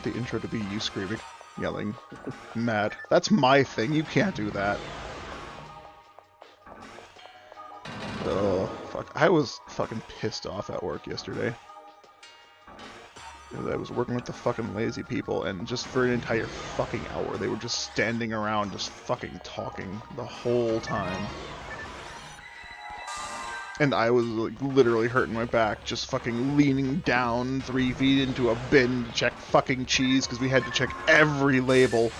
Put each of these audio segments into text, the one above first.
the intro to be you screaming, yelling, mad. That's my thing, you can't do that. Oh, fuck. I was fucking pissed off at work yesterday. I was working with the fucking lazy people, and just for an entire fucking hour, they were just standing around just fucking talking the whole time. And I was like literally hurting my back, just fucking leaning down 3 feet into a bin to check fucking cheese, because we had to check every label,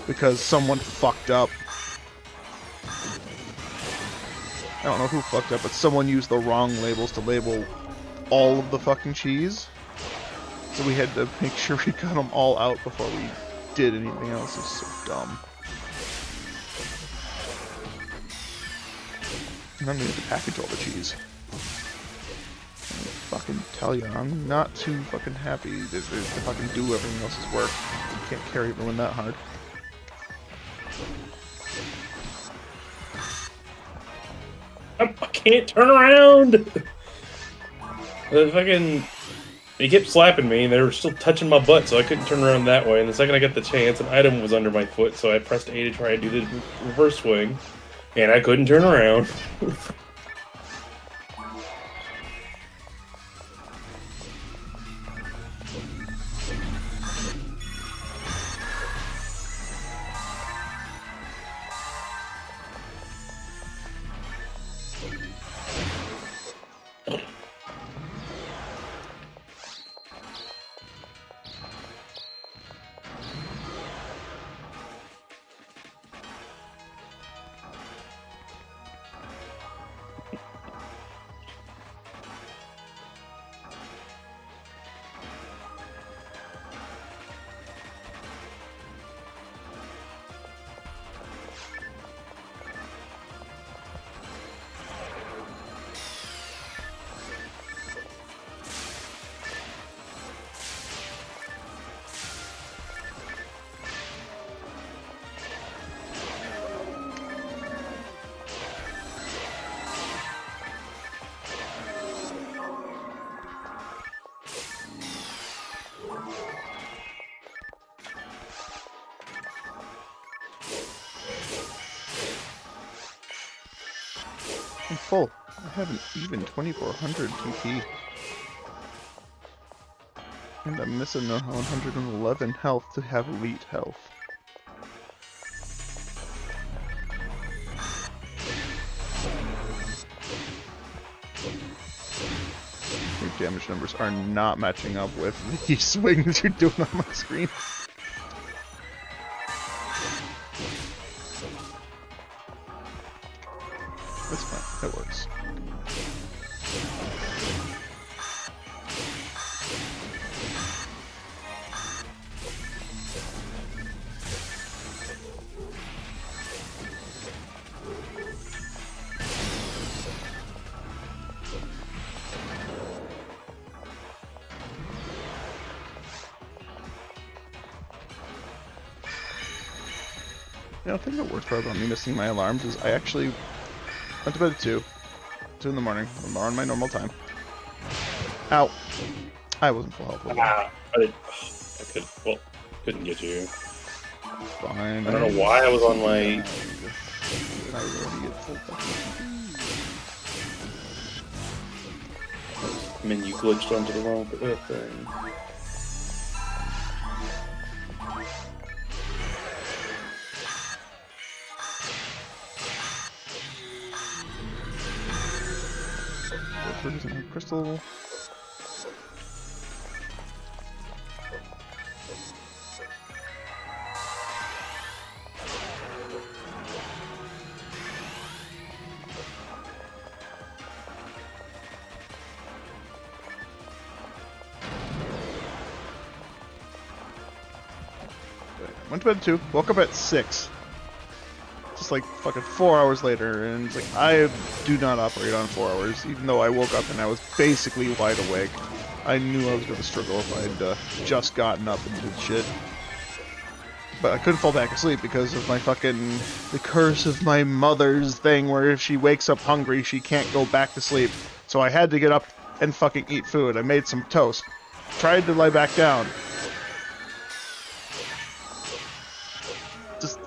because someone fucked up. I don't know who fucked up, but someone used the wrong labels to label all of the fucking cheese. So we had to make sure we got them all out before we did anything else. It's so dumb. And then we had to package all the cheese. I fucking tell you, I'm not too fucking happy to fucking do everyone else's work. You can't carry everyone that hard. I can't turn around! The fucking... They kept slapping me, and they were still touching my butt, so I couldn't turn around that way. And the second I got the chance, an item was under my foot, so I pressed A to try and do the reverse swing. And I couldn't turn around. I'm full. I have an even 2400 TP. And I'm missing the 111 health to have elite health. Your damage numbers are not matching up with the swings you're doing on my screen. That's fine, that works. You know, the thing that worked well about me missing my alarms is I actually went to bed at 2 in the morning. I'm on my normal time. Ow. I wasn't full health. I couldn't get you. Fine. I don't know why I was on my... I already get full fucking... I mean, you glitched onto the wrong thing. Doesn't have crystal. Went to bed at 2, woke up at 6. Just like fucking 4 hours later, and it's like, I do not operate on 4 hours, even though I woke up and I was basically wide awake. I knew I was going to struggle if I'd just gotten up and did shit. But I couldn't fall back asleep because of my fucking... the curse of my mother's thing, where if she wakes up hungry, she can't go back to sleep. So I had to get up and fucking eat food. I made some toast. Tried to lie back down.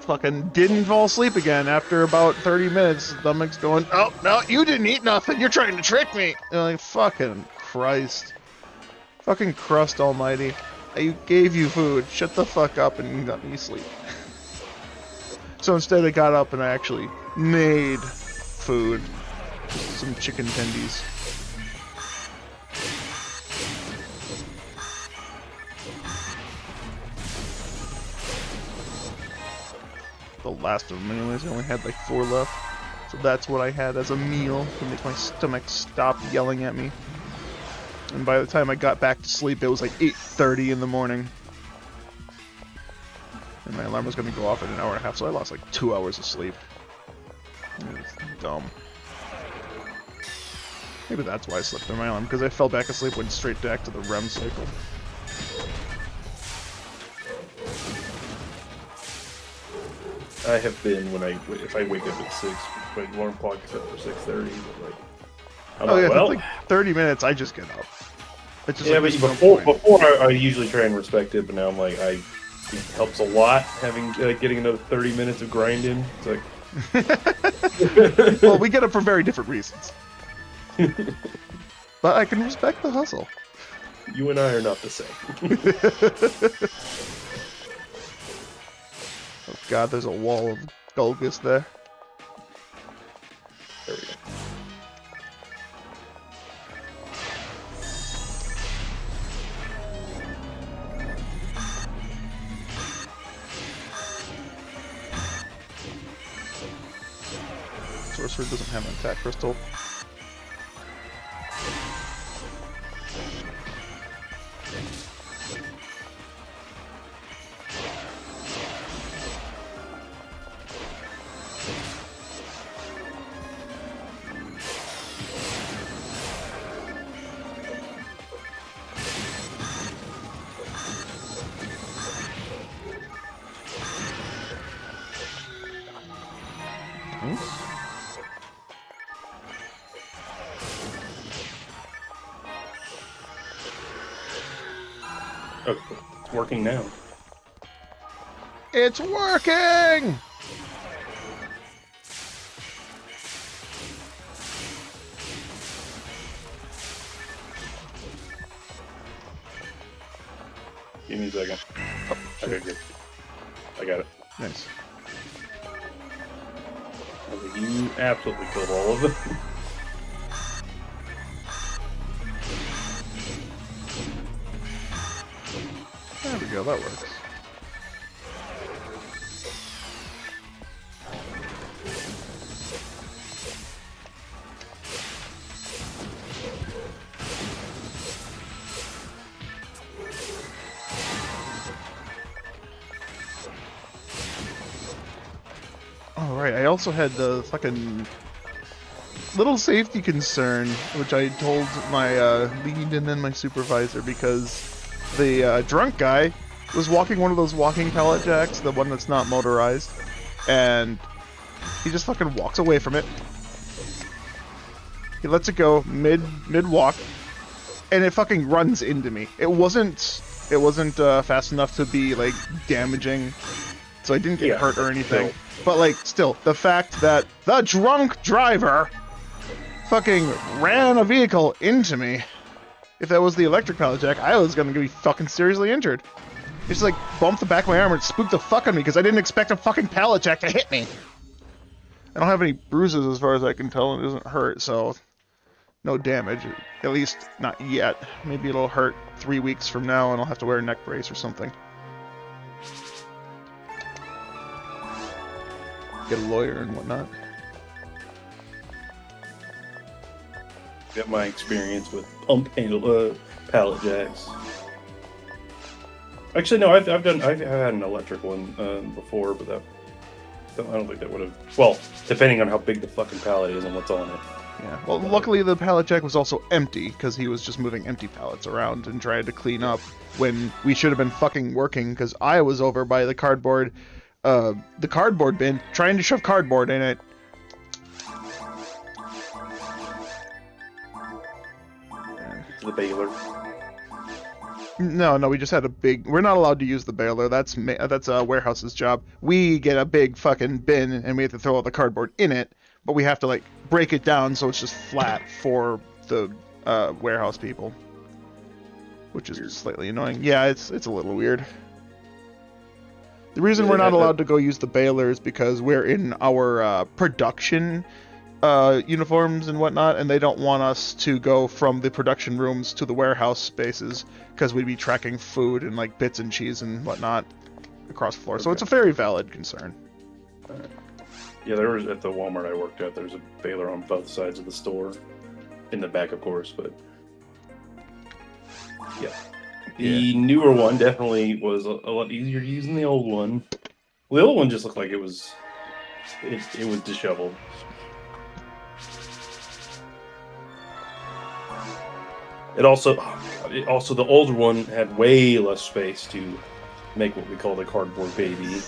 fucking didn't fall asleep again after about 30 minutes. Stomach's going, oh, no, you didn't eat nothing. You're trying to trick me. And I'm like, fucking Christ. Fucking crust almighty. I gave you food. Shut the fuck up and let me sleep. So instead I got up and I actually made food. Some chicken tendies. The last of them anyways. I only had like 4 left. So that's what I had as a meal to make my stomach stop yelling at me. And by the time I got back to sleep, it was like 8:30 in the morning. And my alarm was going to go off in an hour and a half, so I lost like 2 hours of sleep. It was dumb. Maybe that's why I slept through my alarm, because I fell back asleep, went straight back to the REM cycle. I have been if I wake up at 6, my alarm clock is set for 6:30. But like, I'm Oh like, yeah, well, for like 30 minutes, I just get up. It's just yeah, like, but there's no before point. I usually try and respect it, but now I'm like, it helps a lot having getting another 30 minutes of grinding. It's like, Well, we get up for very different reasons. But I can respect the hustle. you and I are not the same. Oh god, there's a wall of Gulgus there. There we go. Sorcerer doesn't have an attack crystal. Oh, it's working now. It's working! Give me a second. Oh, Okay, good. I got it. nice. Okay, you absolutely killed all of them. There we go, that works. Alright, I also had the fucking little safety concern, which I told my lead and then my supervisor, because the drunk guy was walking one of those walking pallet jacks, the one that's not motorized, and he just fucking walks away from it. He lets it go mid walk, and it fucking runs into me. It wasn't fast enough to be like damaging, so I didn't get hurt or anything. Still. But like, still, the fact that the drunk driver fucking ran a vehicle into me. If that was the electric pallet jack, I was gonna be fucking seriously injured. He just like bumped the back of my arm and spooked the fuck out of me because I didn't expect a fucking pallet jack to hit me. I don't have any bruises as far as I can tell, and it doesn't hurt, so no damage. At least not yet. Maybe it'll hurt 3 weeks from now and I'll have to wear a neck brace or something. Get a lawyer and whatnot. Got my experience with pump handle pallet jacks. Actually, no, I've had an electric one before, but I don't think that would have. Well, depending on how big the fucking pallet is and what's on it. Yeah. Well, luckily the pallet jack was also empty because he was just moving empty pallets around and trying to clean up when we should have been fucking working because I was over by the cardboard bin trying to shove cardboard in it. To the baler. No, we just had a big. We're not allowed to use the baler. That's a warehouse's job. We get a big fucking bin and we have to throw all the cardboard in it, but we have to like break it down so it's just flat for the warehouse people, which is slightly annoying. Yeah, it's a little weird. The reason we're not allowed to go use the baler is because we're in our production uniforms and whatnot, and they don't want us to go from the production rooms to the warehouse spaces because we'd be tracking food and like bits and cheese and whatnot across the floor. Okay. So it's a very valid concern. Yeah, there was at the Walmart I worked at. There's a baler on both sides of the store, in the back, of course. But yeah, the newer one definitely was a lot easier to use than the old one. The old one just looked like it was disheveled. It also the older one had way less space to make what we call the cardboard baby.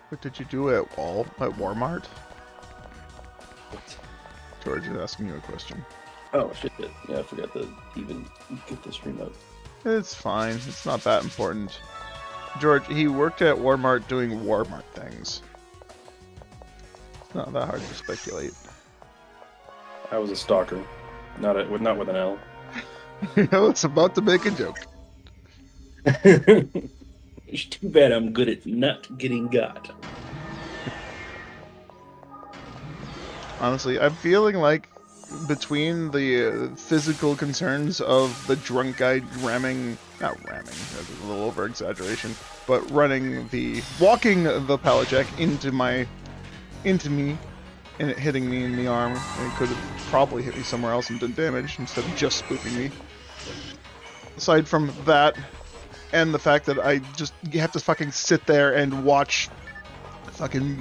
What did you do at Walmart? George is asking you a question. Oh shit! Yeah, I forgot to even get this remote. It's fine. It's not that important. George, he worked at Walmart doing Walmart things. It's not that hard to speculate. I was a stalker, not with an L. I was about to make a joke. It's too bad I'm good at not getting got. Honestly, I'm feeling like between the physical concerns of the drunk guy not ramming, that's a little over exaggeration, but walking the pallet jack into me, and it hitting me in the arm, and it could have probably hit me somewhere else and done damage instead of just spoofing me. Aside from that, and the fact that you have to fucking sit there and watch fucking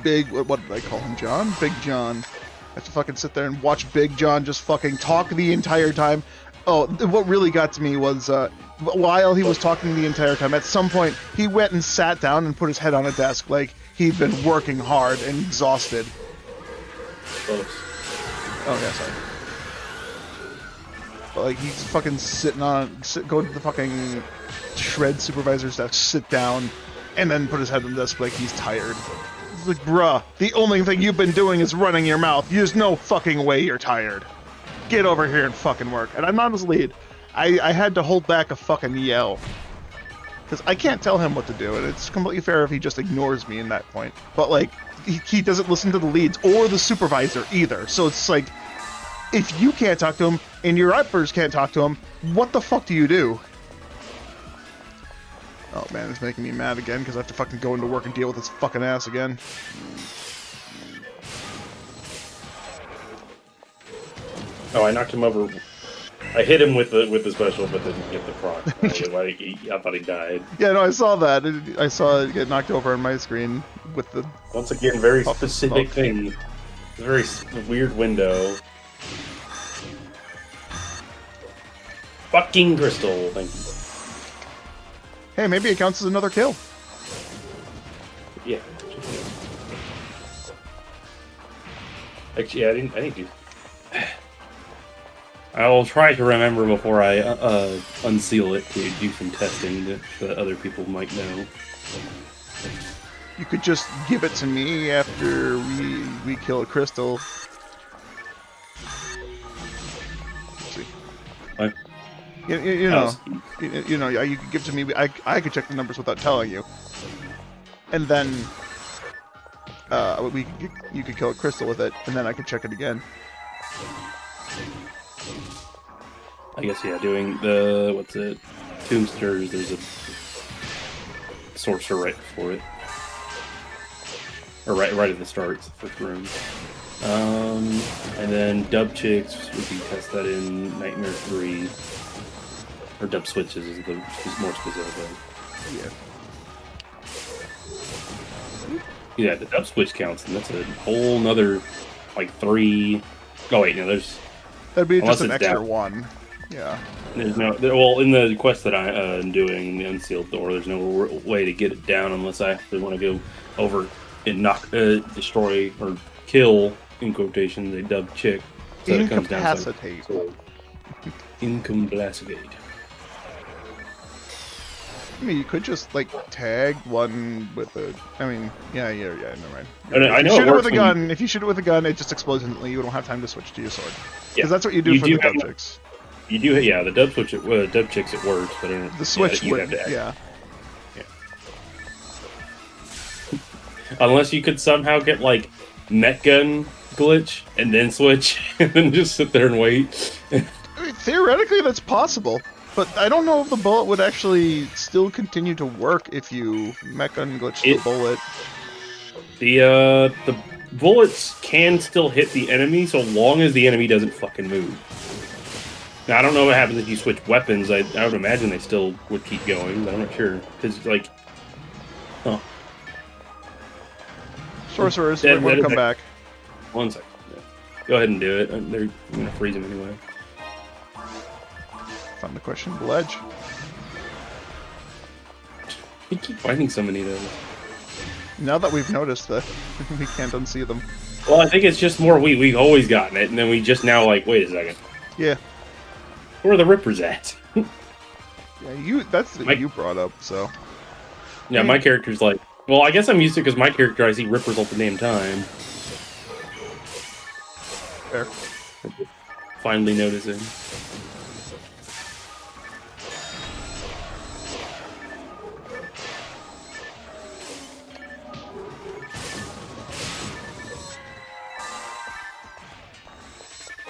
what did I call him, John? Big John. I have to fucking sit there and watch Big John just fucking talk the entire time. Oh, what really got to me was, while he was talking the entire time, at some point, he went and sat down and put his head on a desk like he'd been working hard and exhausted. Close. Oh, yeah, sorry. But, like, he's fucking go to the fucking shred supervisor's desk, sit down, and then put his head on the desk like he's tired. It's like, bruh, the only thing you've been doing is running your mouth. There's no fucking way you're tired. Get over here and fucking work. And I'm not his lead. I had to hold back a fucking yell. Because I can't tell him what to do, and it's completely fair if he just ignores me in that point. But, like, he doesn't listen to the leads or the supervisor either. So it's like, if you can't talk to him and your uppers can't talk to him, what the fuck do you do? Oh man, it's making me mad again because I have to fucking go into work and deal with his fucking ass again. Oh, I knocked him over. I hit him with the special, but didn't get the proc. I thought he died. Yeah, no, I saw that. I saw it get knocked over on my screen with the... Once again, very specific thing. It's a very weird window. Fucking crystal, thank you. Hey, maybe it counts as another kill. Yeah. Actually, I didn't do... I'll try to remember before I unseal it to do some testing that other people might know. You could just give it to me after we kill a crystal. Let's see. What? You know, you could give it to me. I could check the numbers without telling you, and then you could kill a crystal with it, and then I could check it again. I guess, yeah, doing the, Tombsters, there's a sorcerer right before it. Or right at the start, it's the first room. And then Dub Chicks, we can test that in Nightmare 3. Or Dub Switches is more specific. Yeah, the Dub Switch counts, and that's a whole nother, 3... Oh wait, no, there's... That'd be just an extra one. Yeah. There's no... Well, in the quest that I'm doing, the Unsealed Door, there's no way to get it down unless I actually want to go over and destroy, or kill, in quotations, a Dub Chick. So it comes down Incapacitate. Incapacitate. I mean, you could just like tag one with a. I mean, yeah. Never mind. I know If you shoot it it works with a when gun. If you shoot it with a gun, it just explodes instantly. You don't have time to switch to your sword. Yeah. Because that's what you do for the dub chicks. You do, yeah. The dub switch, dub chicks, it works, but The switch you would, have to yeah. Unless you could somehow get like net gun glitch and then switch and then just sit there and wait. I mean, theoretically, that's possible. But I don't know if the bullet would actually still continue to work if you mech unglitch the bullet. The bullets can still hit the enemy so long as the enemy doesn't fucking move. Now, I don't know what happens if you switch weapons. I would imagine they still would keep going, but I'm not sure. Because, like... Oh. Sorcerers, we're going to come back. 1 second. Yeah. Go ahead and do it. I'm going to freeze them anyway. Found the question, the ledge. You keep finding so many of those. Now that we've noticed that, we can't unsee them. Well, I think it's just more we've always gotten it, and then we just now like, wait a second. Yeah. Where are the rippers at? Yeah, that's what you brought up, so. Yeah, my character's like, well, I guess I'm used to it because my character, I see rippers all the damn time. Fair. Finally noticing.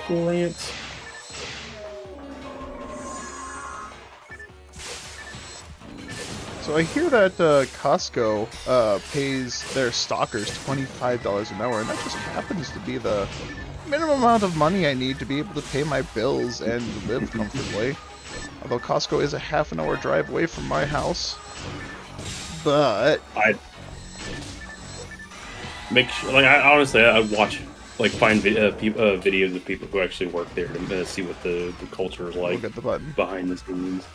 Lance. So I hear that Costco pays their stalkers $25 an hour, and that just happens to be the minimum amount of money I need to be able to pay my bills and live comfortably. Although Costco is a half-an-hour drive away from my house. But I make sure, like, I honestly, I watch, like, find videos of people who actually work there to see what the culture is like. Look at the button. Behind the scenes.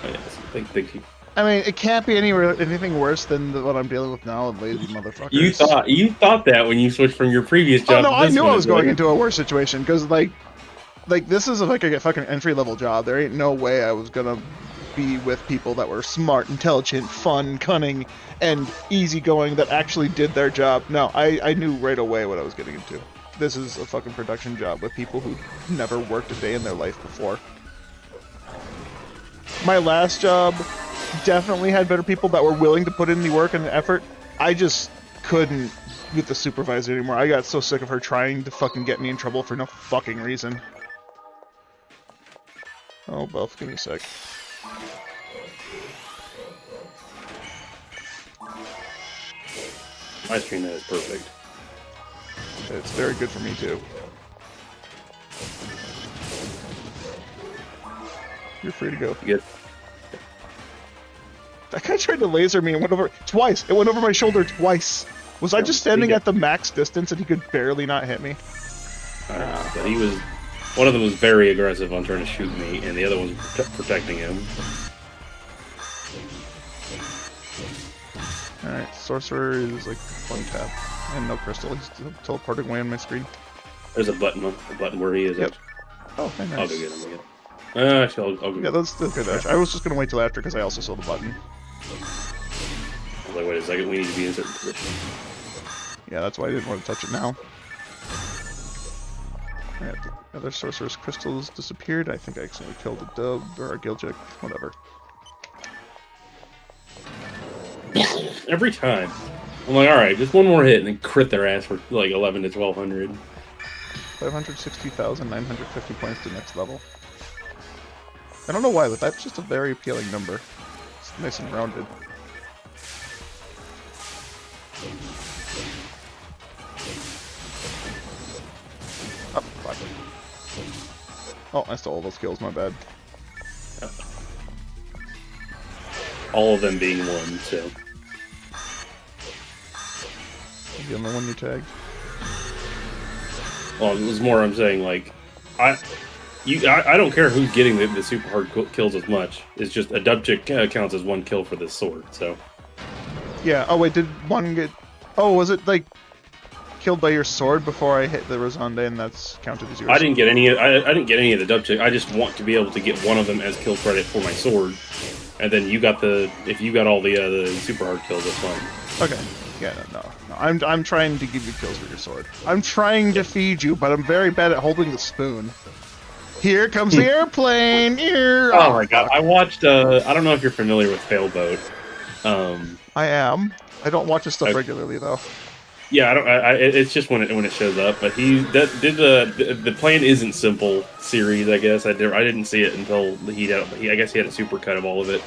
Oh, yeah, thank you. I mean, it can't be anything worse than what I'm dealing with now, lazy motherfuckers. You thought that when you switched from your previous job. Oh no, to this I knew one, I was going into a worse situation because like this is like a fucking entry-level job. There ain't no way I was gonna be with people that were smart, intelligent, fun, cunning, and easygoing that actually did their job. No, I knew right away what I was getting into. This is a fucking production job with people who never worked a day in their life before. My last job definitely had better people that were willing to put in the work and the effort. I just couldn't with the supervisor anymore. I got so sick of her trying to fucking get me in trouble for no fucking reason. Oh, Buff, give me a sec. My screen that is perfect. It's very good for me too. You're free to go. Good. That guy tried to laser me and went over twice. It went over my shoulder twice. Was I just standing at the max distance and he could barely not hit me? I don't know, but he was. One of them was very aggressive on trying to shoot me, and the other one was protecting him. Alright, Sorcerer is like one tap. And no crystal, he's teleporting away on my screen. There's a button where he is. Yep. Oh, hey, nice. I'll go get him again. Actually, I'll go. Yeah, that's still good. I was just gonna wait till after because I also saw the button. I was like, wait a second, we need to be in a certain position. Yeah, that's why I didn't want to touch it now. Alright, the other Sorcerer's crystals disappeared. I think I accidentally killed a dub or a Gilchick, whatever. Every time. I'm like, alright, just one more hit and then crit their ass for like 11 to 1200. 560,950 points to next level. I don't know why, but that's just a very appealing number. It's nice and rounded. Oh, fuck. Oh, I stole all those kills, my bad. All of them being one, so. The only one you tagged? Well, it was more I'm saying, like, I don't care who's getting the super hard kills as much. It's just a dub chick counts as one kill for this sword, so. Yeah, oh wait, did one get... Oh, was it, like, killed by your sword before I hit the Rosande and that's counted as yours? I didn't get any of the dub chick. I just want to be able to get one of them as kill credit for my sword. And then if you got all the super hard kills, that's fine. Okay. Yeah, no. I'm trying to give you kills with your sword. I'm trying to feed you, but I'm very bad at holding the spoon. Here comes the airplane! Here! Oh my god, I watched, I don't know if you're familiar with Failboat. I am. I don't watch his stuff regularly, though. Yeah, I don't. It's just when it shows up. But he did the Plan Isn't Simple series. I guess I didn't see it until I guess he had a super cut of all of it.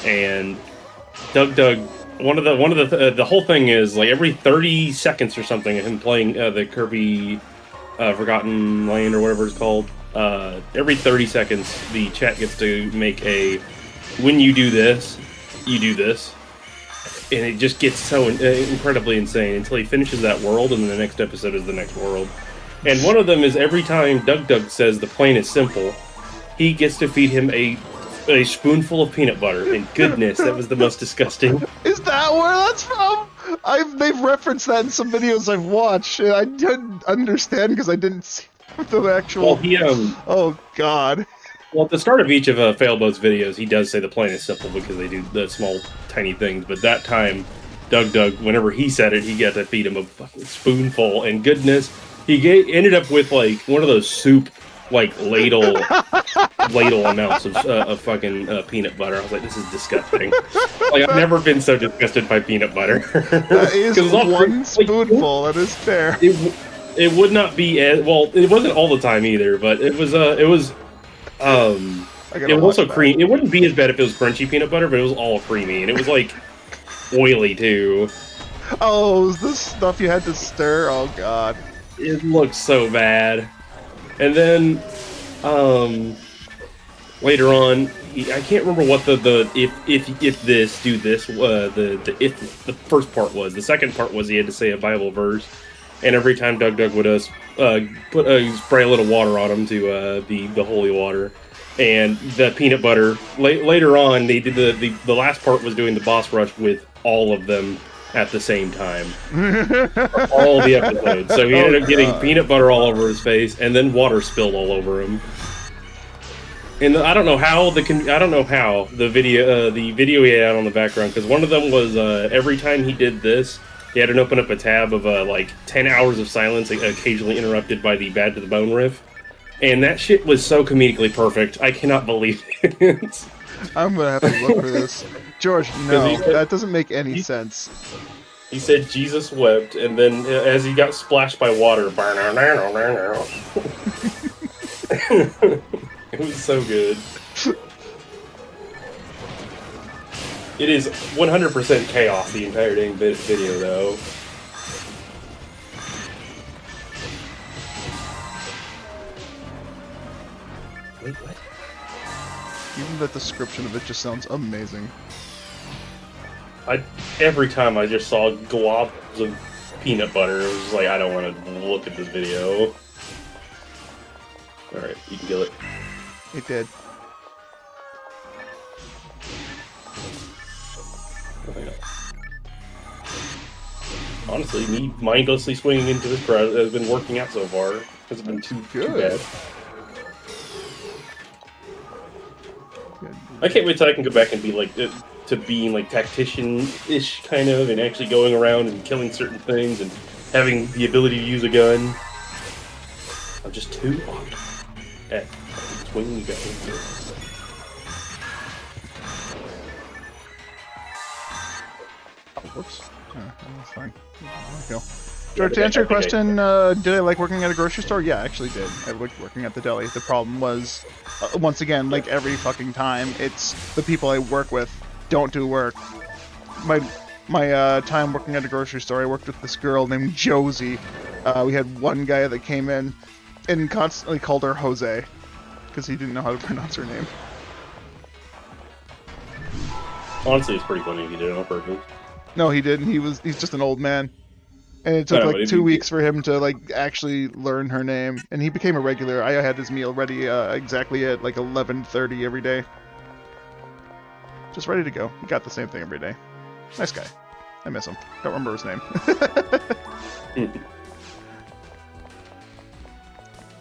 And Doug. One of the whole thing is like every 30 seconds or something of him playing the Kirby Forgotten Land or whatever it's called. Every 30 seconds, the chat gets to make a when you do this, you do this. And it just gets so incredibly insane until he finishes that world, and then the next episode is the next world. And one of them is every time Doug says the plan is simple, he gets to feed him a spoonful of peanut butter. And goodness, that was the most disgusting. Is that where that's from? They've referenced that in some videos I've watched, and I didn't understand because I didn't see the actual. Well, oh God. Well, at the start of each of Failboat's videos, he does say the plan is simple because they do the small, tiny things. But that time, Doug, whenever he said it, he got to feed him a fucking spoonful. And goodness, he ended up with like one of those soup, like ladle amounts of fucking peanut butter. I was like, this is disgusting. Like I've never been so disgusted by peanut butter. That is one spoonful. That is fair. It would not be as well. It wasn't all the time either, but it was. It was also cream. It wouldn't be as bad if it was crunchy peanut butter, but it was all creamy, and it was like oily too. Oh, is this stuff you had to stir? Oh God, it looked so bad. And then later on, I can't remember what the if this do this the first part was. The second part was he had to say a Bible verse, and every time Doug would spray a little water on him to the holy water, and the peanut butter. Later on, they did the last part was doing the boss rush with all of them at the same time, all the episodes. So he ended up getting peanut butter all over his face, and then water spilled all over him. And I don't know how the video he had on the background, because one of them was every time he did this, he had to open up a tab of like 10 hours of silence, occasionally interrupted by the Bad to the Bone riff. And that shit was so comedically perfect. I cannot believe it. I'm gonna have to look for this. George, no, that doesn't make any sense. He said Jesus wept, and then as he got splashed by water, it was so good. It is 100% chaos the entire dang video, though. Wait, what? Even the description of it just sounds amazing. Every time I just saw globs of peanut butter, it was just like, I don't want to look at this video. Alright, you can kill it. It did. Honestly, me mindlessly swinging into this crowd has been working out so far. Hasn't been too bad. Good. I can't wait till I can go back and be like to being like tactician-ish kind of, and actually going around and killing certain things and having the ability to use a gun. I'm just too awkward at swinging guns. Whoops. That's fine. Okay. George, to answer your question, did I like working at a grocery store? Yeah, I actually did. I liked working at the deli. The problem was, once again, like every fucking time, it's the people I work with don't do work. My time working at a grocery store, I worked with this girl named Josie. We had one guy that came in and constantly called her Jose because he didn't know how to pronounce her name. Honestly, it's pretty funny if he did it on purpose. No, he didn't. He's just an old man. And it took like 2 weeks for him to like actually learn her name, and he became a regular. I had his meal ready exactly at like 11:30 every day. Just ready to go. He got the same thing every day. Nice guy. I miss him. Don't remember his name.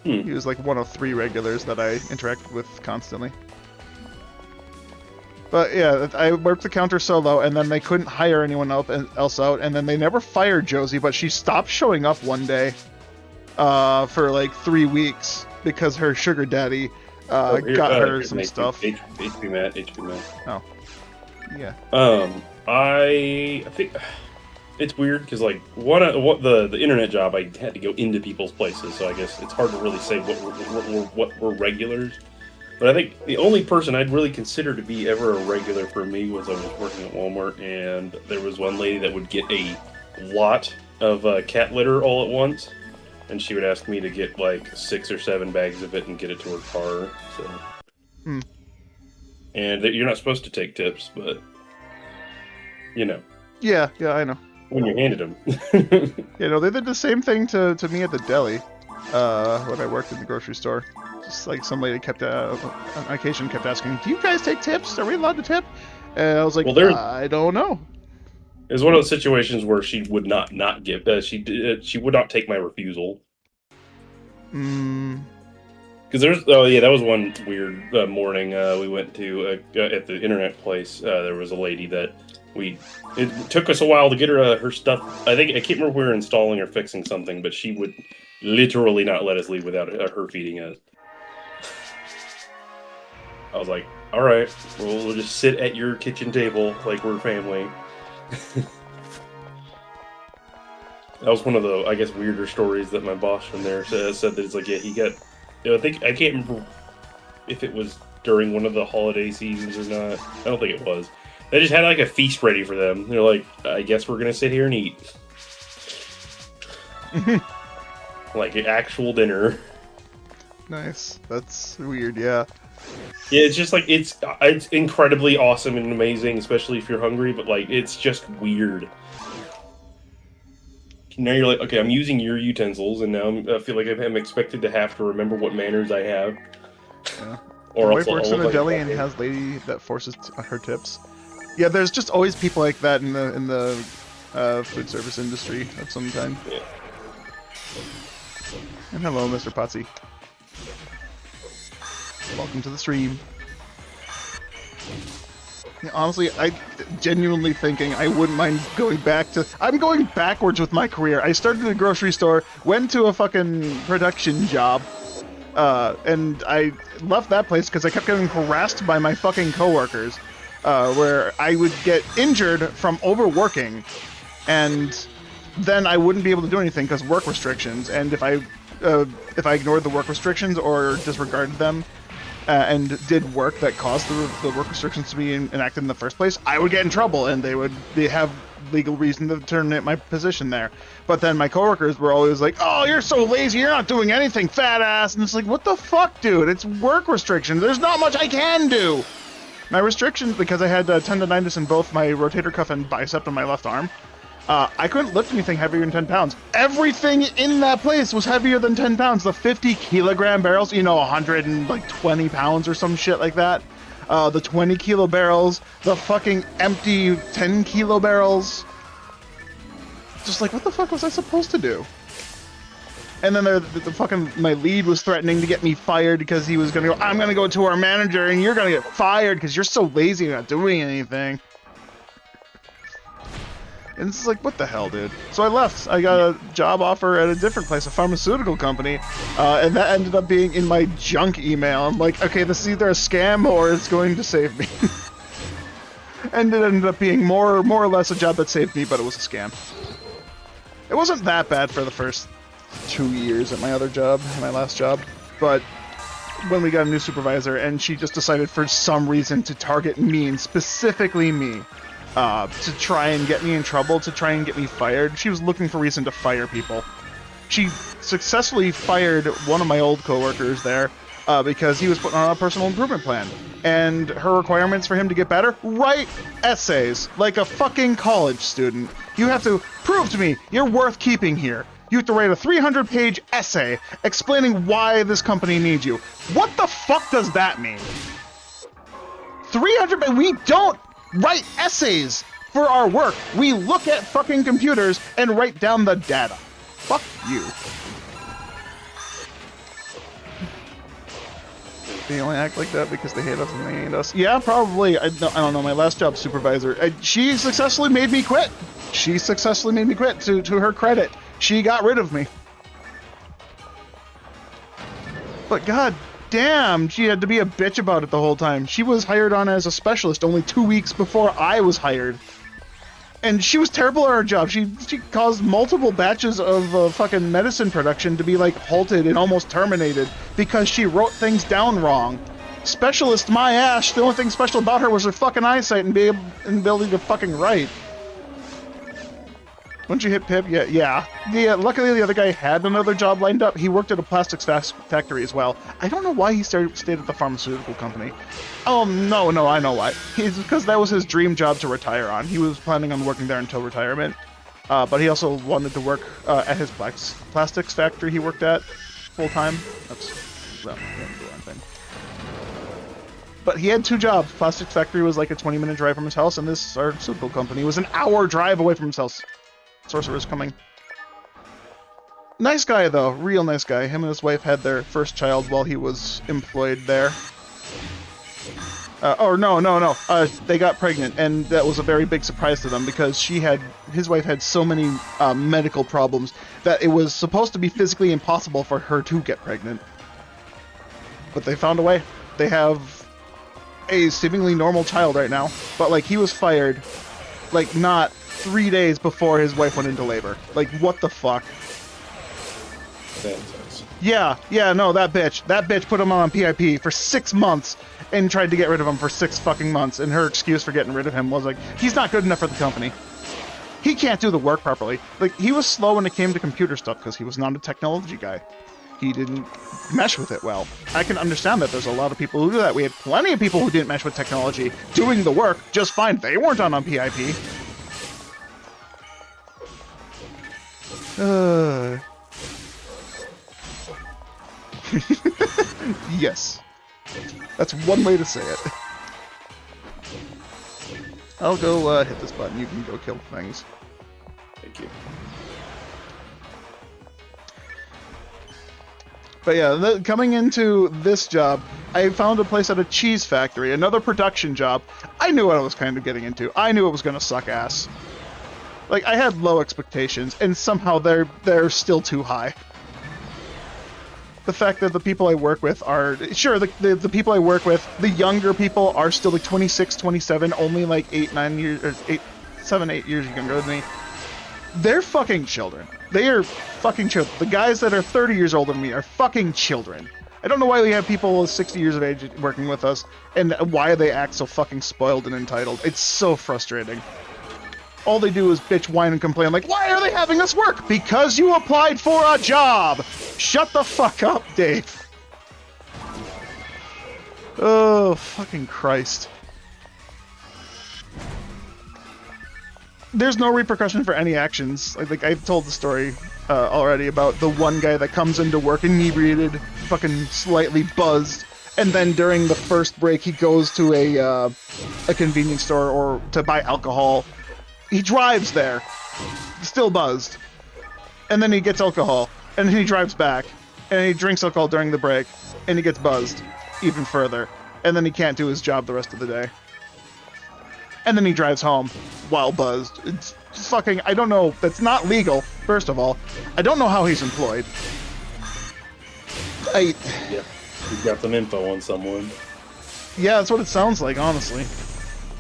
He was like one of 3 regulars that I interacted with constantly. But yeah, I worked the counter solo, and then they couldn't hire anyone else out, and then they never fired Josie, but she stopped showing up one day for like 3 weeks because her sugar daddy got her some stuff. HP Matt. Oh, yeah. I think it's weird because like what the internet job, I had to go into people's places, so I guess it's hard to really say what were regulars. But I think the only person I'd really consider to be ever a regular for me was I was working at Walmart, and there was one lady that would get a lot of cat litter all at once, and she would ask me to get like 6 or 7 bags of it and get it to her car. So, And you're not supposed to take tips, but you know. Yeah, I know. When you handed them. They did the same thing to me at the deli when I worked in the grocery store. Just like some lady on occasion kept asking, "Do you guys take tips? Are we allowed to tip?" And I was like, well, I don't know. It was one of those situations where she would not give. She would not take my refusal. Because that was one weird morning. We went to at the internet place. There was a lady that it took us a while to get her stuff. I can't remember if we were installing or fixing something, but she would literally not let us leave without her feeding us. I was like, all right, we'll just sit at your kitchen table like we're family. That was one of the, I guess, weirder stories that my boss from there said that it's like, yeah, he got, I can't remember if it was during one of the holiday seasons or not. I don't think it was. They just had like a feast ready for them. They're like, I guess we're going to sit here and eat. Like an actual dinner. Nice. That's weird, yeah. Yeah, it's just like it's incredibly awesome and amazing, especially if you're hungry. But like, it's just weird. Now you're like, okay, I'm using your utensils, and now I feel like I'm expected to have to remember what manners I have. Yeah. Or my wife works in a deli and has a lady that forces her tips. Yeah, there's just always people like that in the food service industry of some kind. Yeah. And hello, Mr. Potsy. Welcome to the stream. Yeah, honestly, I genuinely thinking I wouldn't mind going back to... I'm going backwards with my career. I started in a grocery store, went to a fucking production job, and I left that place because I kept getting harassed by my fucking coworkers, where I would get injured from overworking, and then I wouldn't be able to do anything because work restrictions, and if I ignored the work restrictions or disregarded them, and did work that caused the work restrictions to be enacted in the first place, I would get in trouble, and they have legal reason to terminate my position there. But then my coworkers were always like, "Oh, you're so lazy, you're not doing anything, fat ass." And it's like, what the fuck, dude? It's work restrictions. There's not much I can do. My restrictions, because I had tendonitis in both my rotator cuff and bicep on my left arm, I couldn't lift anything heavier than 10 pounds. Everything in that place was heavier than 10 pounds. The 50-kilogram barrels, 120 pounds or some shit like that. The 20-kilo barrels, the fucking empty 10-kilo barrels. Just like, what the fuck was I supposed to do? And then my lead was threatening to get me fired because he was gonna go, "I'm gonna go to our manager and you're gonna get fired because you're so lazy and not doing anything." And it's like, what the hell, dude? So I left. I got a job offer at a different place, a pharmaceutical company, and that ended up being in my junk email. I'm like, okay, this is either a scam or it's going to save me. And it ended up being more or less a job that saved me, but it was a scam. It wasn't that bad for the first 2 years at my other job, my last job, but when we got a new supervisor, and she just decided for some reason to target me, and specifically me, to try and get me in trouble, to try and get me fired. She was looking for reason to fire people. She successfully fired one of my old coworkers there because he was putting on a personal improvement plan. And her requirements for him to get better? Write essays like a fucking college student. You have to prove to me you're worth keeping here. You have to write a 300-page essay explaining why this company needs you. What the fuck does that mean? 300, we don't write essays for our work. We look at fucking computers and write down the data. Fuck you. They only act like that because they hate us and they hate us. Yeah, probably. I don't know. My last job supervisor, she successfully made me quit. She successfully made me quit. To her credit, she got rid of me. But god damn, she had to be a bitch about it the whole time. She was hired on as a specialist only 2 weeks before I was hired. And she was terrible at her job. She caused multiple batches of fucking medicine production to be like halted and almost terminated because she wrote things down wrong. Specialist, my ass. The only thing special about her was her fucking eyesight and ability to fucking write. Once you hit Pip, yeah. Luckily, the other guy had another job lined up. He worked at a plastics factory as well. I don't know why he stayed at the pharmaceutical company. Oh, no, I know why. Because that was his dream job to retire on. He was planning on working there until retirement. But he also wanted to work at his plastics factory he worked at full-time. But he had 2 jobs. Plastics factory was like a 20-minute drive from his house, and this pharmaceutical company was an hour drive away from his house. Sorcerer's coming. Nice guy, though. Real nice guy. Him and his wife had their first child while he was employed there. No. They got pregnant, and that was a very big surprise to them because his wife had so many medical problems that it was supposed to be physically impossible for her to get pregnant. But they found a way. They have a seemingly normal child right now, but like he was fired, like not 3 days before his wife went into labor. Like, what the fuck? Yeah, no, that bitch put him on PIP for 6 months and tried to get rid of him for 6 fucking months, and her excuse for getting rid of him was like, he's not good enough for the company. He can't do the work properly. Like, he was slow when it came to computer stuff because he was not a technology guy. He didn't mesh with it well. I can understand that there's a lot of people who do that. We had plenty of people who didn't mesh with technology doing the work just fine. They weren't on PIP. Yes. That's one way to say it. I'll go hit this button. You can go kill things. Thank you. But yeah, coming into this job, I found a place at a cheese factory, another production job. I knew what I was kind of getting into. I knew it was going to suck ass. Like, I had low expectations, and somehow they're still too high. The fact that the people I work with are... Sure, the people I work with, the younger people are still like 26, 27, only like 8 years younger than me. They're fucking children. They are fucking children. The guys that are 30 years older than me are fucking children. I don't know why we have people 60 years of age working with us, and why they act so fucking spoiled and entitled. It's so frustrating. All they do is bitch, whine, and complain like, why are they having us work? Because you applied for a job! Shut the fuck up, Dave. Oh, fucking Christ. There's no repercussion for any actions. Like I've told the story already about the one guy that comes into work inebriated, fucking slightly buzzed, and then during the first break he goes to a convenience store or to buy alcohol. He drives there, still buzzed, and then he gets alcohol, and then he drives back, and he drinks alcohol during the break, and he gets buzzed even further, and then he can't do his job the rest of the day. And then he drives home while buzzed. It's fucking, I don't know, that's not legal, first of all. I don't know how he's employed. Yeah, you've got some info on someone. Yeah, that's what it sounds like, honestly.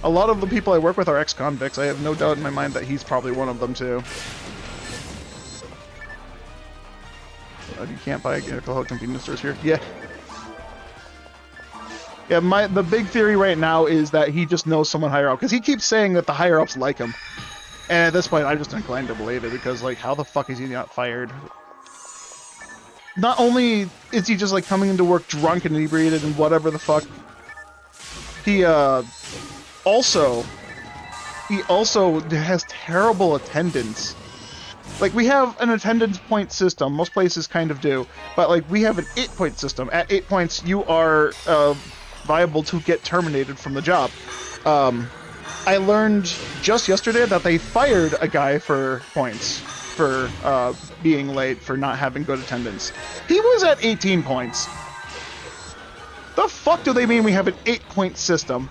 A lot of the people I work with are ex-convicts. I have no doubt in my mind that he's probably one of them, too. You can't buy alcohol at convenience stores here? Yeah. Yeah, the big theory right now is that he just knows someone higher up, because he keeps saying that the higher-ups like him. And at this point, I'm just inclined to believe it, because, like, how the fuck is he not fired? Not only is he just, like, coming into work drunk and inebriated and whatever the fuck, he also has terrible attendance. Like, we have an attendance point system. Most places kind of do. But, like, we have an 8-point system. At 8 points, you are viable to get terminated from the job. I learned just yesterday that they fired a guy for points. For being late, for not having good attendance. He was at 18 points. The fuck do they mean we have an 8-point system?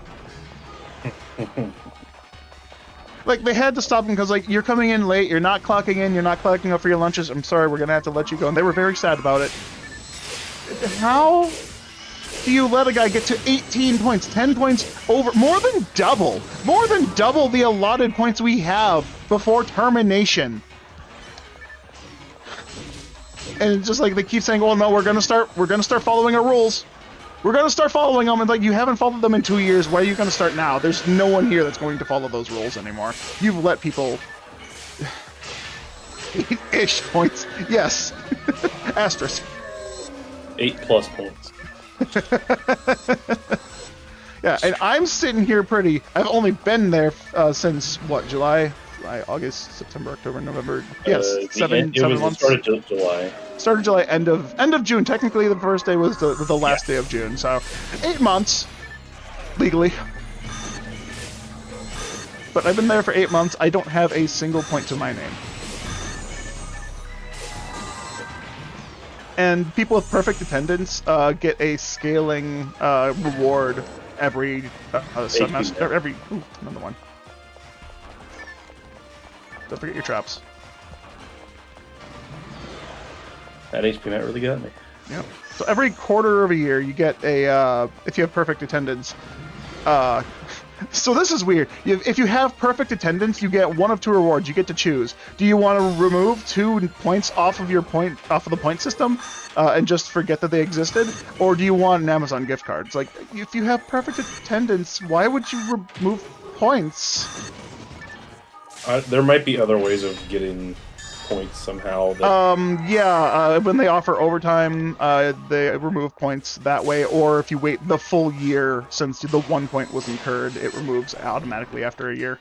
Like, they had to stop them because, like, you're coming in late, you're not clocking in, you're not clocking up for your lunches, I'm sorry, we're gonna have to let you go. And they were very sad about it. How do you let a guy get to 18 points, 10 points over, more than double the allotted points we have before termination? And it's just like, they keep saying, well, no, we're gonna start following our rules. We're gonna start following them, and like, you haven't followed them in 2 years, why are you gonna start now? There's no one here that's going to follow those rules anymore. You've let people... 8-ish points. Yes. Asterisk. 8+ points. Yeah, and I'm sitting here pretty... I've only been there since, what, July, August, September, October, November... Yes, 7 months. It started July. Started July, end of June. Technically, the first day was the last day of June, so 8 months, legally. But I've been there for 8 months. I don't have a single point to my name. And people with perfect attendance get a scaling reward every semester. Ooh, another one. Don't forget your traps. That HP might really got me. Yeah. So every quarter of a year, you get a if you have perfect attendance. So this is weird. If you have perfect attendance, you get one of 2 rewards. You get to choose. Do you want to remove 2 points off of the point system and just forget that they existed, or do you want an Amazon gift card? It's like, if you have perfect attendance, why would you remove points? There might be other ways of getting points somehow. When they offer overtime, they remove points that way, or if you wait the full year, since the 1 point was incurred, it removes automatically after a year.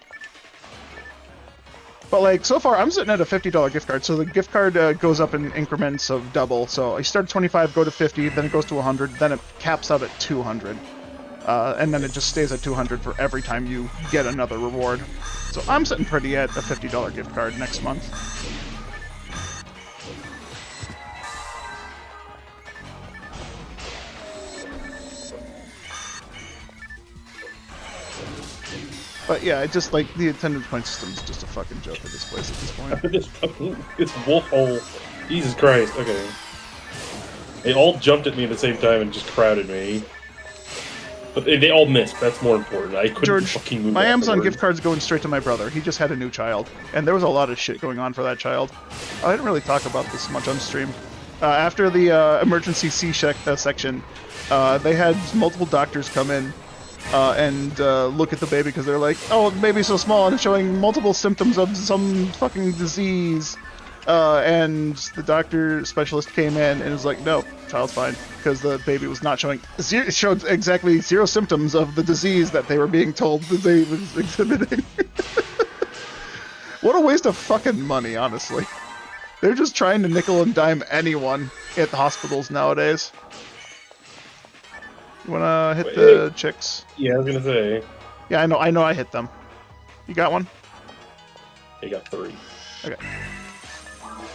But like, so far, I'm sitting at a $50 gift card, so the gift card goes up in increments of double. So I start at 25, go to 50, then it goes to 100, then it caps out at 200. And then it just stays at 200 for every time you get another reward. So I'm sitting pretty at a $50 gift card next month. But yeah, it just, like, the attendance point system is just a fucking joke at this place at this point. It's wolf hole. Jesus Christ. Okay. They all jumped at me at the same time and just crowded me. But they all missed. That's more important. I couldn't fucking move. My Amazon gift card's going straight to my brother. He just had a new child, and there was a lot of shit going on for that child. I didn't really talk about this much on stream. After the emergency section, they had multiple doctors come in and look at the baby because they're like, oh, the baby's so small and it's showing multiple symptoms of some fucking disease. And the doctor specialist came in and was like, no, child's fine, because the baby was not showing it showed exactly 0 symptoms of the disease that they were being told that they was exhibiting. What a waste of fucking money, honestly. They're just trying to nickel and dime anyone at the hospitals nowadays. You wanna hit the chicks? Yeah, I was gonna say. Yeah, I know I hit them. You got one? You got 3. Okay.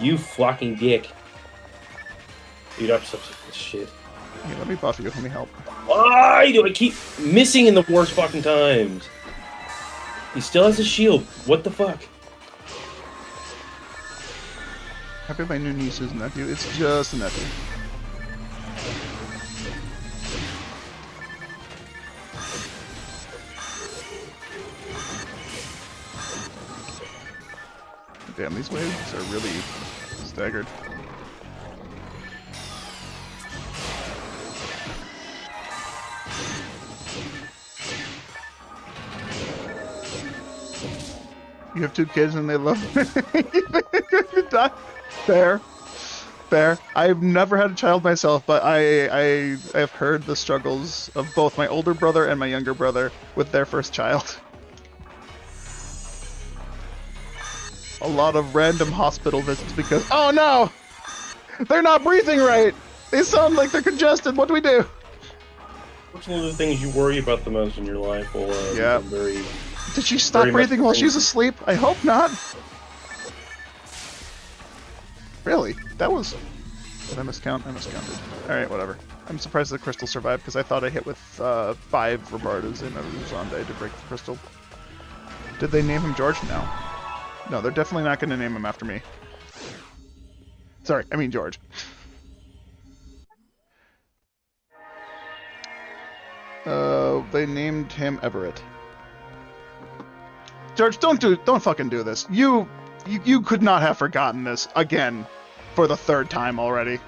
You fucking dick. Dude, I'm such a shit. Hey, let me buff you. Let me help. Why do I keep missing in the worst fucking times? He still has a shield. What the fuck? Happy my new niece's nephew. It's just a nephew. Damn, these waves are really staggered. You have 2 kids and they love Fair. Fair. I've never had a child myself, but I have heard the struggles of both my older brother and my younger brother with their first child. A lot of random hospital visits because, oh no! They're not breathing right! They sound like they're congested, what do we do? Fortunately, the things you worry about the most in your life will become very... Did she stop breathing while she's asleep? I hope not. Really? That was... Did I miscount? I miscounted. Alright, whatever. I'm surprised the crystal survived, because I thought I hit with 5 Rabardas in a Uzande to break the crystal. Did they name him George? No. No, they're definitely not going to name him after me. Sorry, I mean George. They named him Everett. George, don't fucking do this. You could not have forgotten this again for the 3rd time already.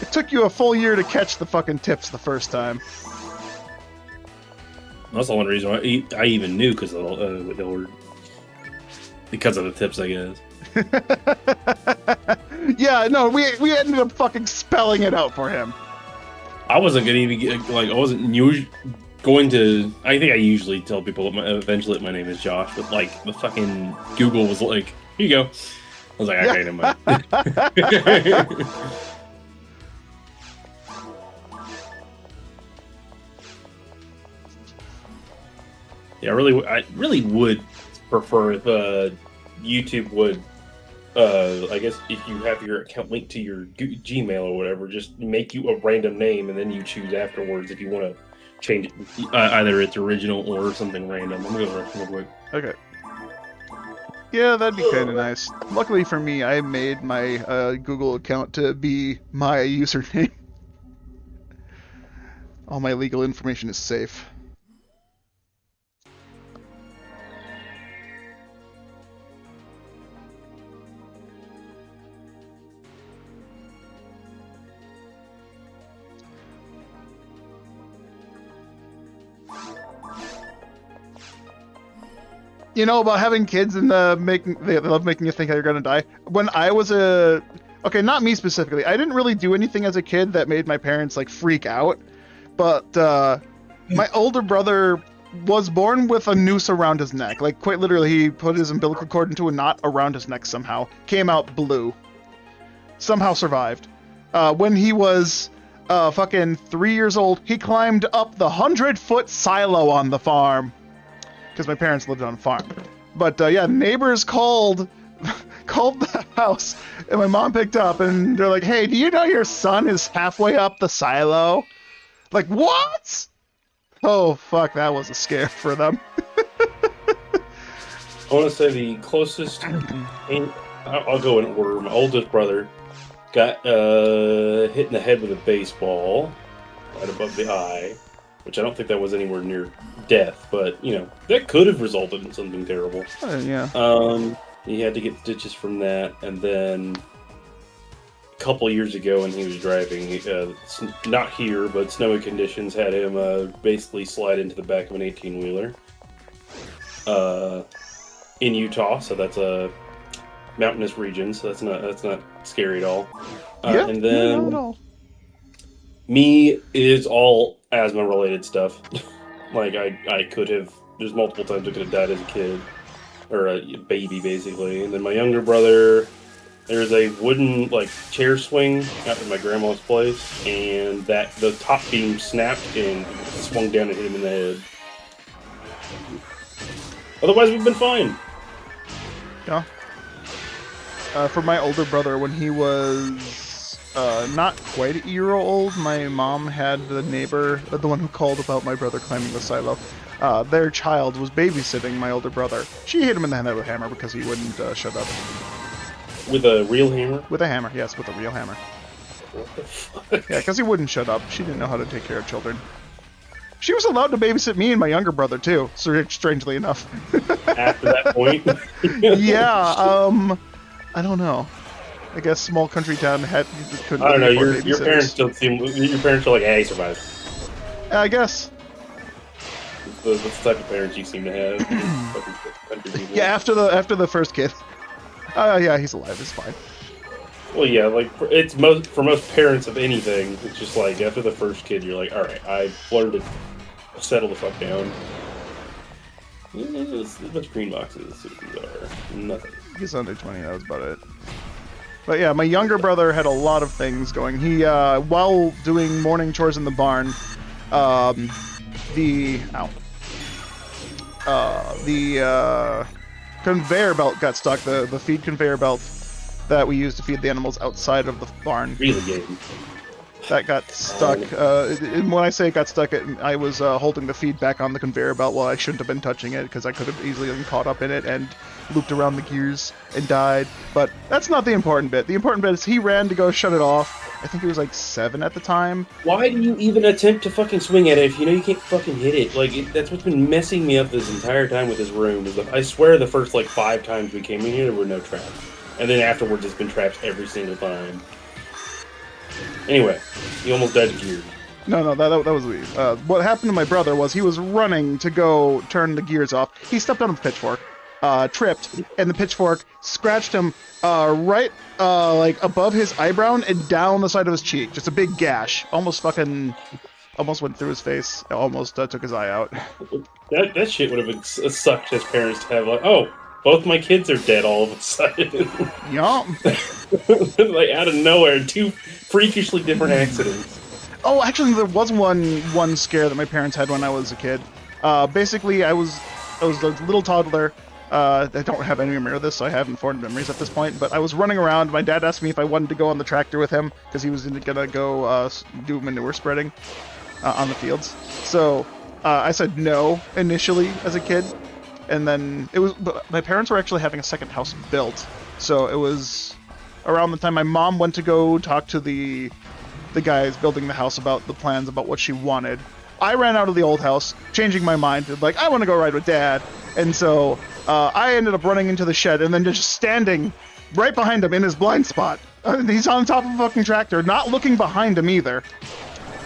It took you a full year to catch the fucking tips the first time. That's the one reason why I even knew, because they were because of the tips, I guess. Yeah, no, we ended up fucking spelling it out for him. I wasn't gonna even get, like, I wasn't going to. I think I usually tell people eventually that my name is Josh, but like the fucking Google was like, "Here you go." I was like, "Okay, never mind." Yeah, I really would prefer if YouTube would. I guess if you have your account linked to your Gmail or whatever, just make you a random name and then you choose afterwards if you want to change it, either it's original or something random. I'm gonna go real quick. Okay. Yeah, that'd be kind of nice. Luckily for me, I made my Google account to be my username. All my legal information is safe. You know about having kids and they love making you think that you're gonna die. When I was okay, not me specifically. I didn't really do anything as a kid that made my parents like freak out. But my older brother was born with a noose around his neck. Like quite literally, he put his umbilical cord into a knot around his neck somehow. Came out blue. Somehow survived. When he was fucking 3 years old, he climbed up the 100-foot silo on the farm. Because my parents lived on a farm. But yeah, neighbors called the house, and my mom picked up, and they're like, "Hey, do you know your son is halfway up the silo?" Like, what? Oh, fuck, that was a scare for them. I want to say the closest, I'll go in order. My oldest brother got hit in the head with a baseball right above the eye. Which I don't think that was anywhere near death, but, you know, that could have resulted in something terrible. Yeah. He had to get stitches from that, and then a couple years ago when he was driving, not here, but snowy conditions had him basically slide into the back of an 18-wheeler in Utah, so that's a mountainous region, so that's not scary at all. Yeah, and then not at all. Me is all asthma-related stuff. Like, I could have... There's multiple times I could have died as a kid. Or a baby, basically. And then my younger brother... There's a wooden, like, chair swing out at my grandma's place. And the top beam snapped and swung down and hit him in the head. Otherwise, we've been fine. Yeah. For my older brother, when he was... not quite a year old, my mom had the neighbor, the one who called about my brother climbing the silo, their child was babysitting my older brother. She hit him in the head with a hammer because he wouldn't shut up. With a real hammer? With a hammer, yes, with a real hammer. What the fuck? Yeah, because he wouldn't shut up. She didn't know how to take care of children. She was allowed to babysit me and my younger brother, too, strangely enough. After that point? Yeah, I don't know. I guess small country town couldn't. I don't know. Your parents don't seem. Your parents are like, "Hey, he survived." I guess. That's the type of parents you seem to have. Yeah, after the first kid. Yeah, he's alive. It's fine. Well, yeah, like it's for most parents of anything, it's just like after the first kid, you're like, "All right, I've learned to settle the fuck down." There's a bunch of green boxes. Nothing. He's under 20. That was about it. But yeah, my younger brother had a lot of things going. He, while doing morning chores in the barn, the conveyor belt got stuck. The feed conveyor belt that we used to feed the animals outside of the barn. Really game. That got stuck. And when I say it got stuck, I was holding the feed back on the conveyor belt while I shouldn't have been touching it because I could have easily been caught up in it and looped around the gears and died. But that's not the important bit. The important bit is he ran to go shut it off. I think he was like 7 at the time. Why do you even attempt to fucking swing at it if you know you can't fucking hit it? Like, that's what's been messing me up this entire time with this room. Is that I swear the first, like, 5 times we came in here, there were no traps. And then afterwards, it's been traps every single time. Anyway, he almost died to gears. No, that was weird. What happened to my brother was he was running to go turn the gears off. He stepped on a pitchfork, tripped, and the pitchfork scratched him right like above his eyebrow and down the side of his cheek. Just a big gash. Almost went through his face. Almost took his eye out. That shit would have been sucked as parents to have, like, oh, both my kids are dead all of a sudden. Yup. Like, out of nowhere, 2 freakishly different accidents. Oh, actually, there was one scare that my parents had when I was a kid. Basically, I was a little toddler. I don't have any memory of this, so I haven't formed memories at this point. But I was running around. My dad asked me if I wanted to go on the tractor with him because he was gonna go do manure spreading on the fields. So I said no initially as a kid, and then but my parents were actually having a second house built, so it was around the time my mom went to go talk to the guys building the house about the plans about what she wanted. I ran out of the old house, changing my mind, like, I want to go ride with Dad. And so I ended up running into the shed and then just standing right behind him in his blind spot. He's on top of a fucking tractor, not looking behind him either.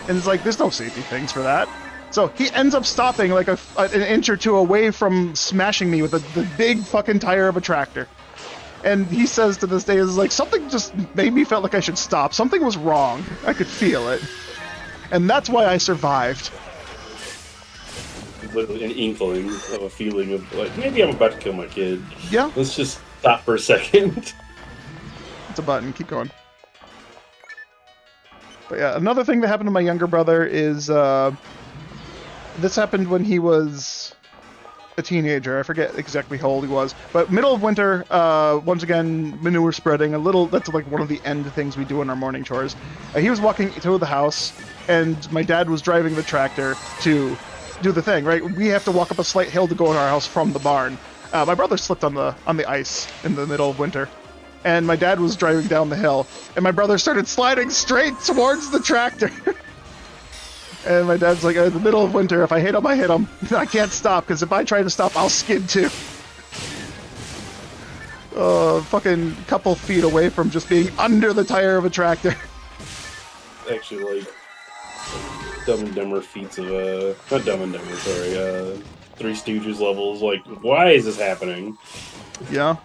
And it's like, there's no safety things for that. So he ends up stopping like an inch or 2 away from smashing me with the big fucking tire of a tractor. And he says to this day, is like, something just made me felt like I should stop. Something was wrong. I could feel it. And that's why I survived. Literally an inkling of a feeling of, like, maybe I'm about to kill my kid. Yeah. Let's just stop for a second. It's a button. Keep going. But yeah, another thing that happened to my younger brother is, this happened when he was a teenager. I forget exactly how old he was, but middle of winter, once again, manure spreading, that's like one of the end things we do in our morning chores. He was walking to the house, and my dad was driving the tractor to do the thing, right? We have to walk up a slight hill to go in our house from the barn. My brother slipped on the ice in the middle of winter, and my dad was driving down the hill, and my brother started sliding straight towards the tractor. And my dad's like, in the middle of winter, if I hit him, I hit him. I can't stop, because if I try to stop, I'll skid too. Fucking couple feet away from just being under the tire of a tractor. Actually, like, Dumb and Dumber feats of, not Dumb and Dumber, sorry, Three Stooges levels, like, why is this happening? Yeah.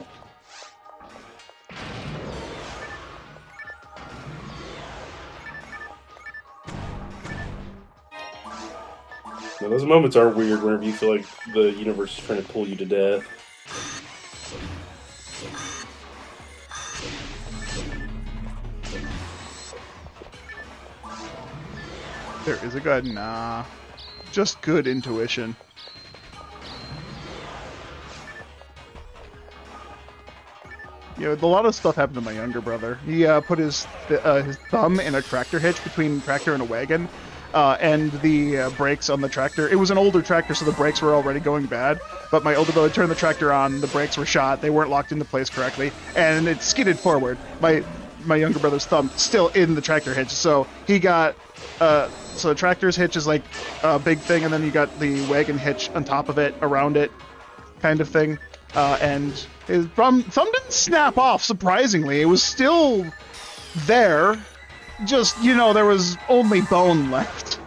Now, those moments are weird whenever you feel like the universe is trying to pull you to death. There is a good, nah. Just good intuition. You know, a lot of stuff happened to my younger brother. He put his thumb in a tractor hitch between tractor and a wagon, and the brakes on the tractor. It was an older tractor, so the brakes were already going bad. But my older brother turned the tractor on, the brakes were shot, they weren't locked into place correctly, and it skidded forward. My younger brother's thumb still in the tractor hitch, so he got... So the tractor's hitch is like a big thing, and then you got the wagon hitch on top of it, around it, kind of thing. And his thumb didn't snap off, surprisingly. It was still there, just, you know, there was only bone left.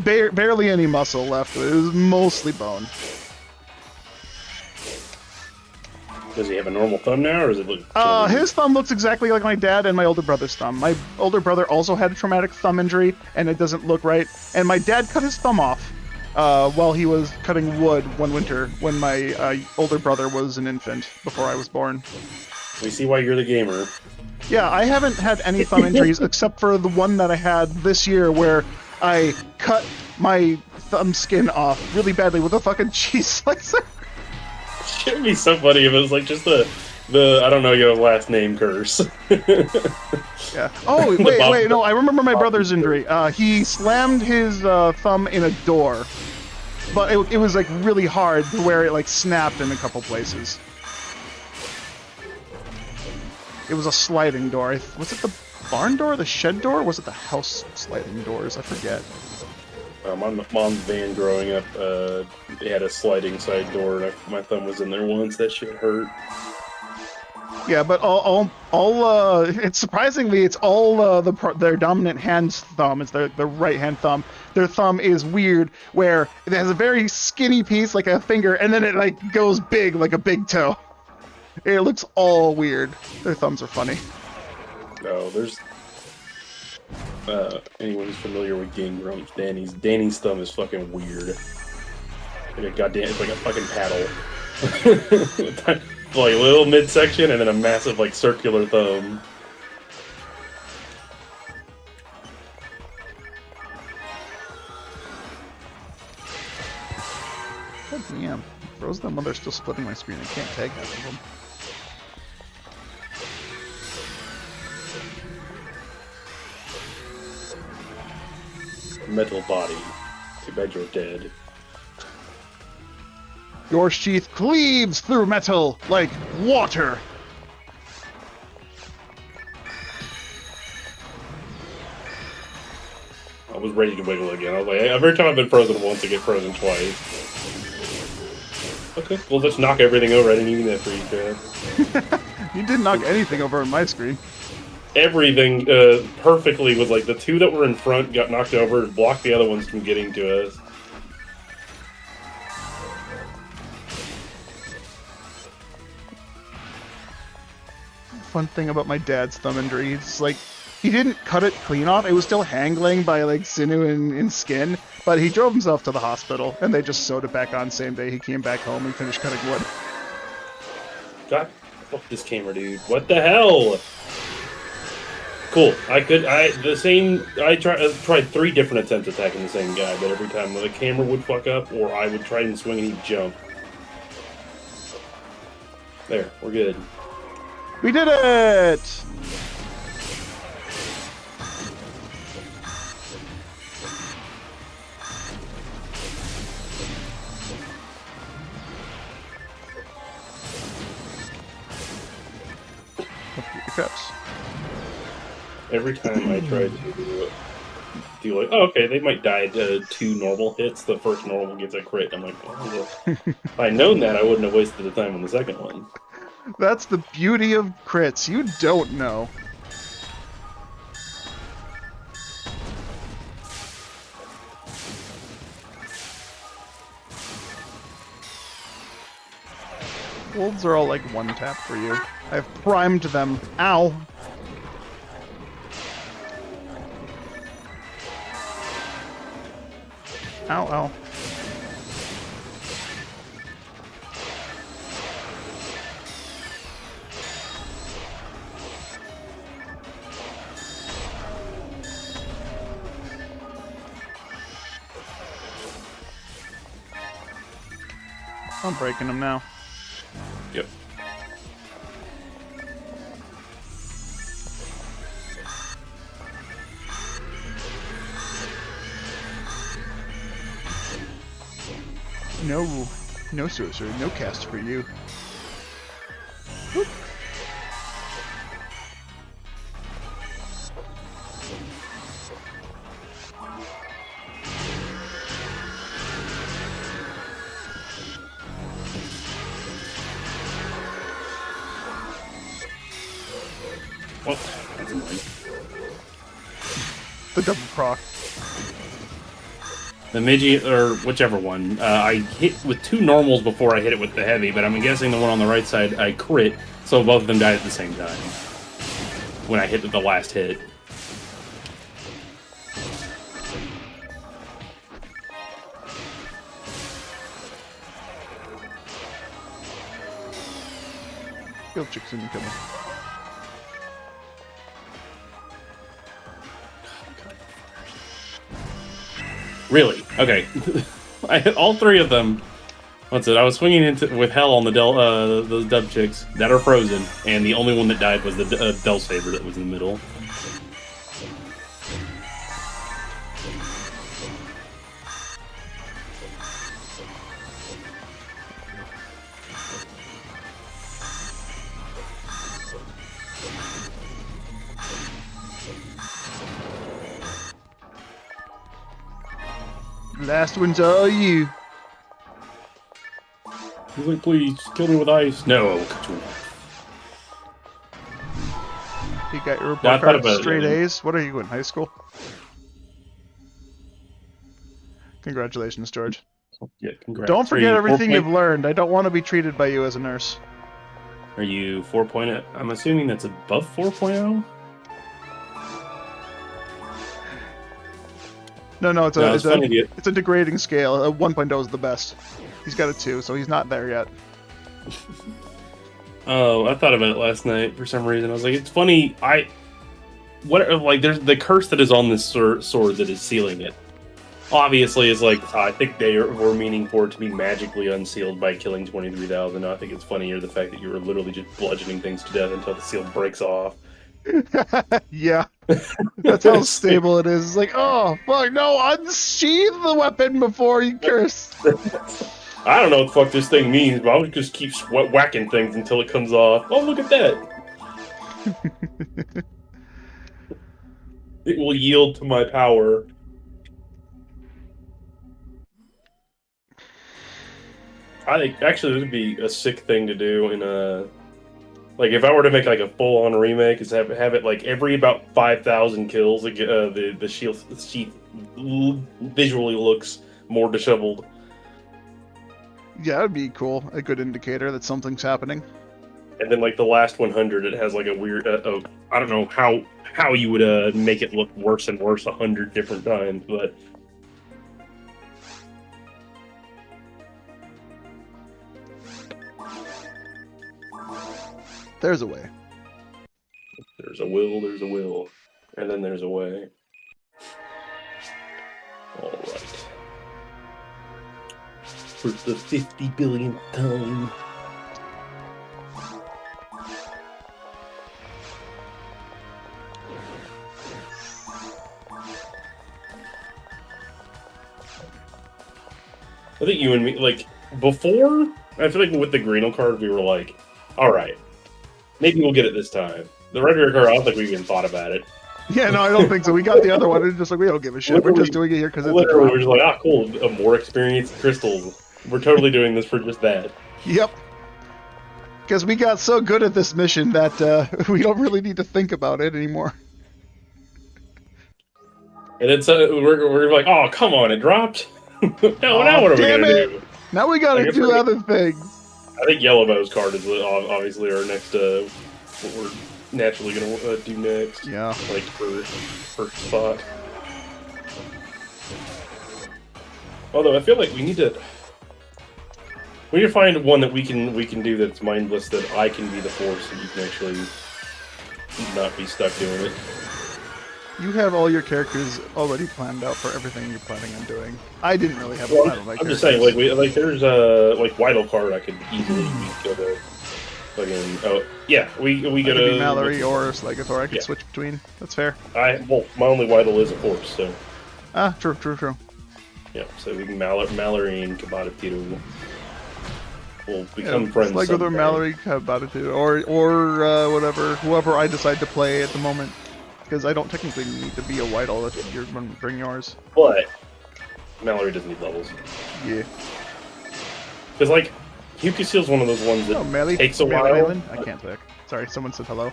Barely any muscle left. It was mostly bone. Does he have a normal thumb now, or is it look? His thumb looks exactly like my dad and my older brother's thumb. My older brother also had a traumatic thumb injury, and it doesn't look right. And my dad cut his thumb off while he was cutting wood one winter when my older brother was an infant before I was born. We see why you're the gamer. Yeah, I haven't had any thumb injuries except for the one that I had this year where I cut my thumb skin off really badly with a fucking cheese slicer. It'd be so funny if it was like just the I don't know your last name curse. Yeah. Oh, wait, no, I remember my brother's injury. He slammed his thumb in a door, but it was like really hard to where it like snapped in a couple places. It was a sliding door. Was it the barn door, the shed door, or was it the house sliding doors? I forget. My mom's van growing up, they had a sliding side door, and my thumb was in there once. That shit hurt. Yeah, but it's surprisingly, it's all their dominant hand's thumb. It's their right hand thumb. Their thumb is weird, where it has a very skinny piece like a finger, and then it like goes big like a big toe. It looks all weird. Their thumbs are funny. No, there's anyone who's familiar with Game Grumps, Danny's thumb is fucking weird. Like a goddamn, it's like a fucking paddle. Like a little midsection and then a massive like circular thumb. God damn. Froze them when they're still splitting my screen. I can't tag half of them. Metal body. Too bad you're dead. Your sheath cleaves through metal like water. I was ready to wiggle again. I was like, every time I've been frozen once, I get frozen twice. Okay, well, let's knock everything over. I didn't even that freeze trap. You didn't knock anything over on my screen. Everything perfectly was like the two that were in front got knocked over, blocked the other ones from getting to us. Fun thing about my dad's thumb injury, it's like he didn't cut it clean off. It was still hangling by like sinew and skin, but he drove himself to the hospital and they just sewed it back on same day he came back home and finished cutting wood. God, fuck this camera, dude. What the hell? Cool. I tried 3 different attempts attacking the same guy, but every time the camera would fuck up or I would try and swing and he'd jump. There, we're good. We did it! Craps. Every time I tried to do like, oh, okay, they might die to 2 normal hits. The first normal gets a crit. I'm like, well, if I'd known that, I wouldn't have wasted the time on the second one. That's the beauty of crits. You don't know. Wolves are all like one tap for you. I've primed them. Ow! Ow, ow. I'm breaking them now. Yep. No sorcerer, no cast for you. Whoop. Well, that's annoying. The double proc. The midget, or whichever one, I hit with 2 normals before I hit it with the heavy, but I'm guessing the one on the right side I crit, so both of them died at the same time. When I hit the last hit. Field chicks incoming. Really? Okay. I hit all 3 of them, What's it? I was swinging into with hell on the those dub chicks that are frozen, and the only one that died was the Del Saber that was in the middle. Last one's all you. He's like, please, kill me with ice. No. You got your Yeah, I report thought card about it, straight yeah. A's. What are you in high school? Congratulations, George. Yeah, congrats. Don't forget Are you everything 4 you've learned. I don't want to be treated by you as a nurse. Are you 4.0? I'm assuming that's above 4.0? No, it's No, it's funny to it's a degrading scale. 1.0 is the best. He's got a 2, so he's not there yet. Oh, I thought about it last night for some reason. I was like, it's funny. There's the curse that is on this sword that is sealing it. Obviously, it's like I think they were meaning for it to be magically unsealed by killing 23,000. I think it's funnier the fact that you were literally just bludgeoning things to death until the seal breaks off. Yeah, that's how stable it is. It's like, oh fuck, no, unsheath the weapon before you curse. I don't know what the fuck this thing means, but I'll just keep whacking things until it comes off. Oh, look at that! It will yield to my power. I think actually this would be a sick thing to do in a like if I were to make like a full-on remake, is have it like every about 5,000 kills, the sheath visually looks more disheveled. Yeah, that'd be cool. A good indicator that something's happening. And then like the last 100, it has like a weird. I don't know how you would make it look worse and worse 100 different times, but. There's a way. There's a will, there's a will. And then there's a way. Alright. For the 50 billionth time. I think you and me, like, before, I feel like with the Greeno card, we were like, alright. Maybe we'll get it this time. The regular card, I don't think we even thought about it. Yeah, no, I don't think so. We got the other one. It's just like, we don't give a shit. We're just doing it here because it's literally, we're just like, ah, cool, a more experienced crystals. We're totally doing this for just that. Yep. Because we got so good at this mission that we don't really need to think about it anymore. And then so we're like, oh, come on, it dropped? now what are we going to do? Now we got to do other things. I think Yellowbow's card is obviously our next, what we're naturally going to do next. Yeah. Like, first spot. Although, I feel like we need to find one that we can do that's mindless, that I can be the force, and you can actually not be stuck doing it. You have all your characters already planned out for everything you're planning on doing. I didn't really have a plan on my characters. I'm just saying, there's like Vital card I could easily go to. We go to Mallory or Slegathor. I could switch between. That's fair. My only Vital is a force, so. Ah, true. Yeah, so we can Mallory and Kabata will become friends. Slegathor, someday. Mallory, Kabata, or whoever I decide to play at the moment. Because I don't technically need to be a Whittle if you're going to bring yours. But Mallory doesn't need levels. Yeah. Because, like, Yukiseal's one of those ones that takes a while. Island? I can't pick. Sorry, someone said hello.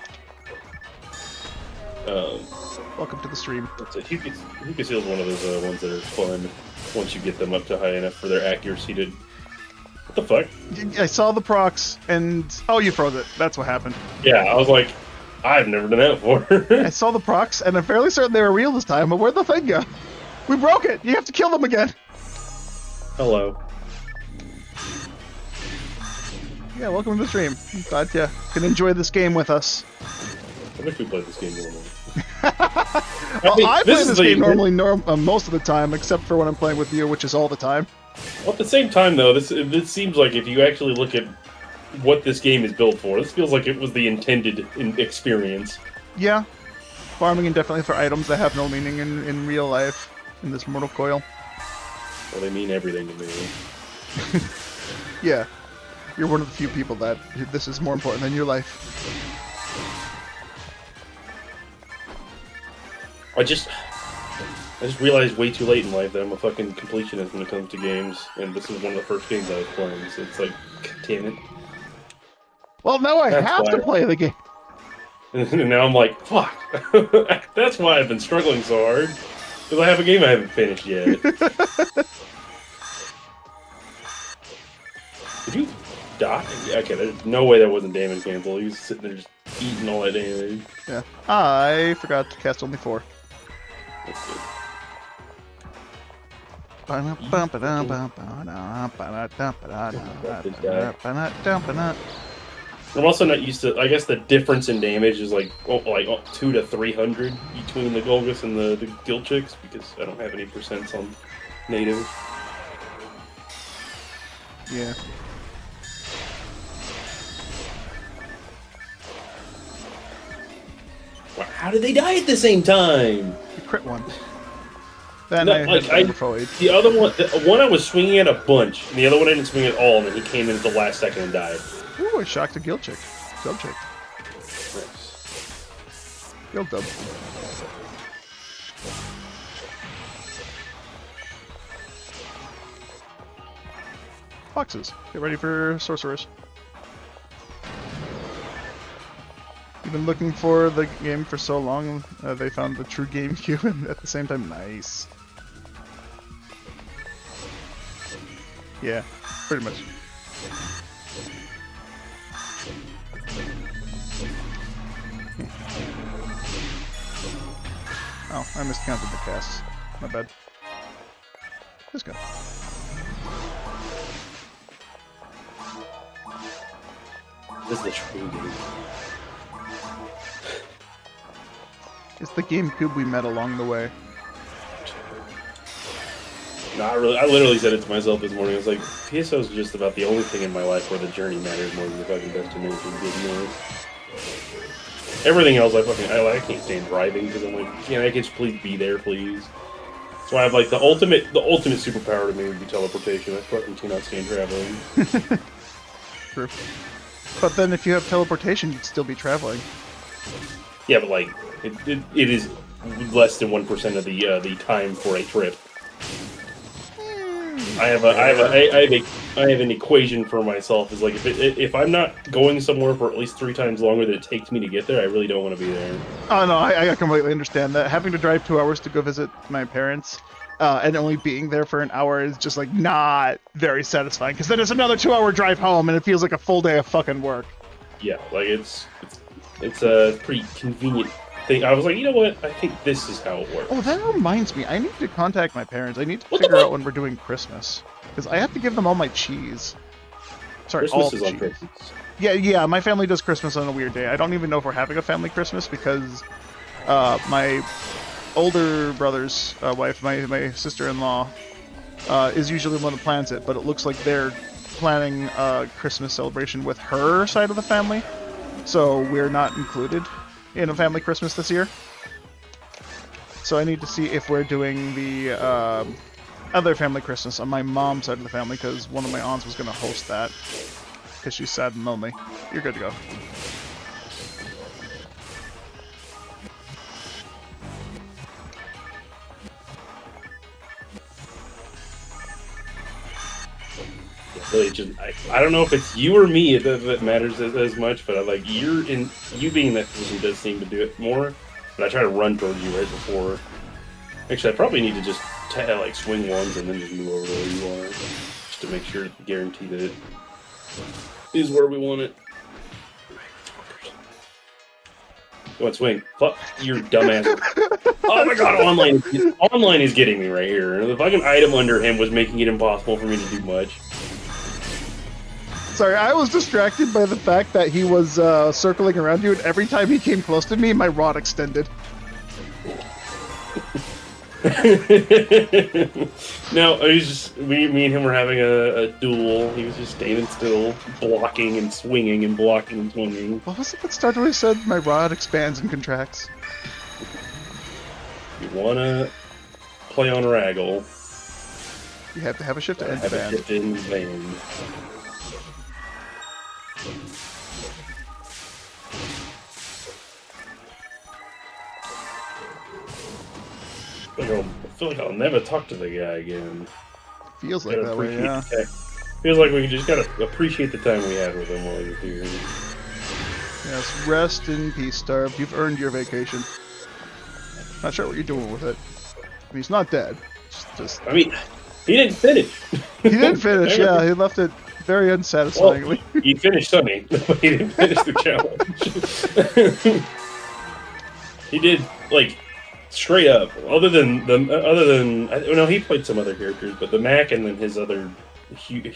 Welcome to the stream. Yukiseal's one of those ones that are fun once you get them up to high enough for their accuracy to... What the fuck? I saw the procs, and... Oh, you froze it. That's what happened. Yeah, I was like... I've never done that before. I saw the procs, and I'm fairly certain they were real this time, but where'd the thing go? We broke it! You have to kill them again! Hello. Yeah, welcome to the stream. Glad you can enjoy this game with us. I wish we played this game normally. I play this game normally most of the time, except for when I'm playing with you, which is all the time. Well, at the same time, though, this seems like if you actually look at what this game is built for, this feels like it was the intended experience. Yeah. Farming indefinitely for items that have no meaning in real life in this mortal coil. Well, they mean everything to me. Yeah. You're one of the few people that this is more important than your life. I just realized way too late in life that I'm a fucking completionist when it comes to games, and this is one of the first games I was playing, so it's like, God damn it. Well, now I That's have to why. play the game. And now I'm like, fuck. That's why I've been struggling so hard. Because I have a game I haven't finished yet. Did you die? Yeah, okay, there's no way that wasn't damage cancel. He was sitting there just eating all that damage. Yeah. I forgot to cast only 4. That's good. I'm also not used to. I guess the difference in damage is like 200 to 300 between the Golgus and the Guild Chicks because I don't have any percents on native. Yeah. Wow, how did they die at the same time? You crit one. Then No, I like had overflowed. the other one, the one I was swinging at a bunch, and the other one I didn't swing at all, and then he came in at the last second and died. Ooh, I shocked a guild chick. Guild chick. Nice. Guild dub. Foxes. Get ready for sorcerers. You've been looking for the game for so long, they found the true GameCube, and at the same time, nice. Yeah, pretty much. Oh, I miscounted the casts. My bad. Let's go. This is the true game. It's the GameCube we met along the way. No, I literally said it to myself this morning. I was like, PSO is just about the only thing in my life where the journey matters more than the fucking destination. Good enough. Everything else, I can't stand driving because I'm like, can I just please be there, please? So I have like the ultimate superpower to me would be teleportation. I fucking cannot stand traveling. True. But then if you have teleportation, you'd still be traveling. Yeah, but like it is less than 1% of the time for a trip. I have an equation for myself. Is like if I'm not going somewhere for at least 3 times longer than it takes me to get there, I really don't want to be there. Oh no, I completely understand that. Having to drive 2 hours to go visit my parents, and only being there for an hour is just like not very satisfying. Because then it's another 2-hour drive home, and it feels like a full day of fucking work. Yeah, like it's a pretty convenient thing. I was like, you know what? I think this is how it works. Oh, that reminds me. I need to contact my parents. I need to figure out when we're doing Christmas. Because I have to give them all my cheese. Sorry, all Christmas is the on cheese. Christmas. Yeah, my family does Christmas on a weird day. I don't even know if we're having a family Christmas because my older brother's wife, my sister-in-law, is usually the one that plans it, but it looks like they're planning a Christmas celebration with her side of the family. So we're not included in a family Christmas this year. So I need to see if we're doing the other family Christmas on my mom's side of the family, because one of my aunts was going to host that, because she's sad and lonely. You're good to go. Really, just I don't know if it's you or me that matters as much, but I like you being in that position does seem to do it more. But I try to run towards you right before. Actually, I probably need to just like swing ones and then just move over to where you are, just to make sure, guarantee that it is where we want it. Go on, swing. Fuck your dumbass. Oh my god, online is getting me right here. The fucking item under him was making it impossible for me to do much. Sorry, I was distracted by the fact that he was circling around you, and every time he came close to me, my rod extended. No, he was just me and him were having a duel. He was just standing still, blocking and swinging and blocking and swinging. What was it that Star Wars said? My rod expands and contracts. You wanna play on Raggle? You have to have a shift to end Have a band. shift in van. I feel like I'll never talk to the guy again. Feels like Gotta that way, appreciate yeah. the tech. Feels like we just gotta appreciate the time we had with him while you're here. Yes, rest in peace, Starved. You've earned your vacation. Not sure what you're doing with it. I mean, he's not dead. It's just I mean, he didn't finish. he did finish, yeah. He left it very unsatisfyingly. Well, he finished Sunny, but he didn't finish the challenge. He did like straight up. Other than he played some other characters, but the Mac and then his other Hugh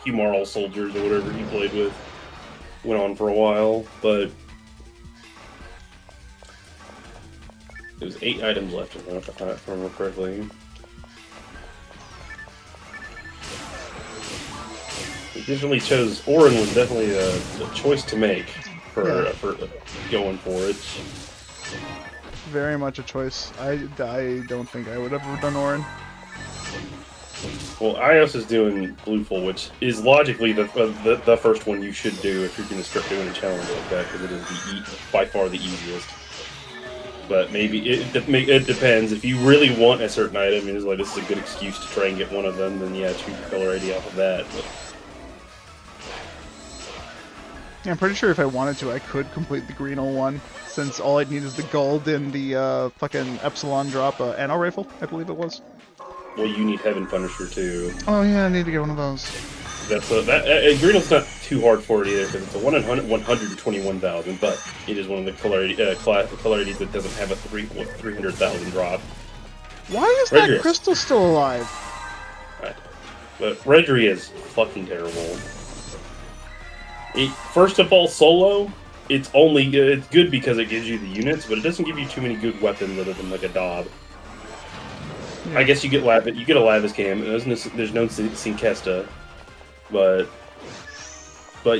Marl soldiers or whatever he played with went on for a while, but there was 8 items left if I remember correctly. He definitely chose. Orin was definitely a choice to make for going for it. Very much a choice. I don't think I would have ever done Orin. Well, Ios is doing Blueful, which is logically the first one you should do if you're going to start doing a challenge like that, because it is by far the easiest. But maybe it depends. If you really want a certain item, and it's like this is a good excuse to try and get one of them, then yeah, choose your color ID off of that. But Yeah, I'm pretty sure if I wanted to, I could complete the Greenel one, since all I'd need is the gold and the fucking Epsilon drop Anno rifle, I believe it was. well, you need Heaven Punisher too. Oh yeah, I need to get one of those. Greenel's not too hard for it either, because it's a 121,000, but it is one of the color IDs that doesn't have a 300,000 drop. Why is Redry that crystal still alive? Right. But Redry is fucking terrible. First of all, solo, it's good because it gives you the units, but it doesn't give you too many good weapons other than like a Daub. Yeah. I guess you get a Lavis cam. There's no Sinkesta, but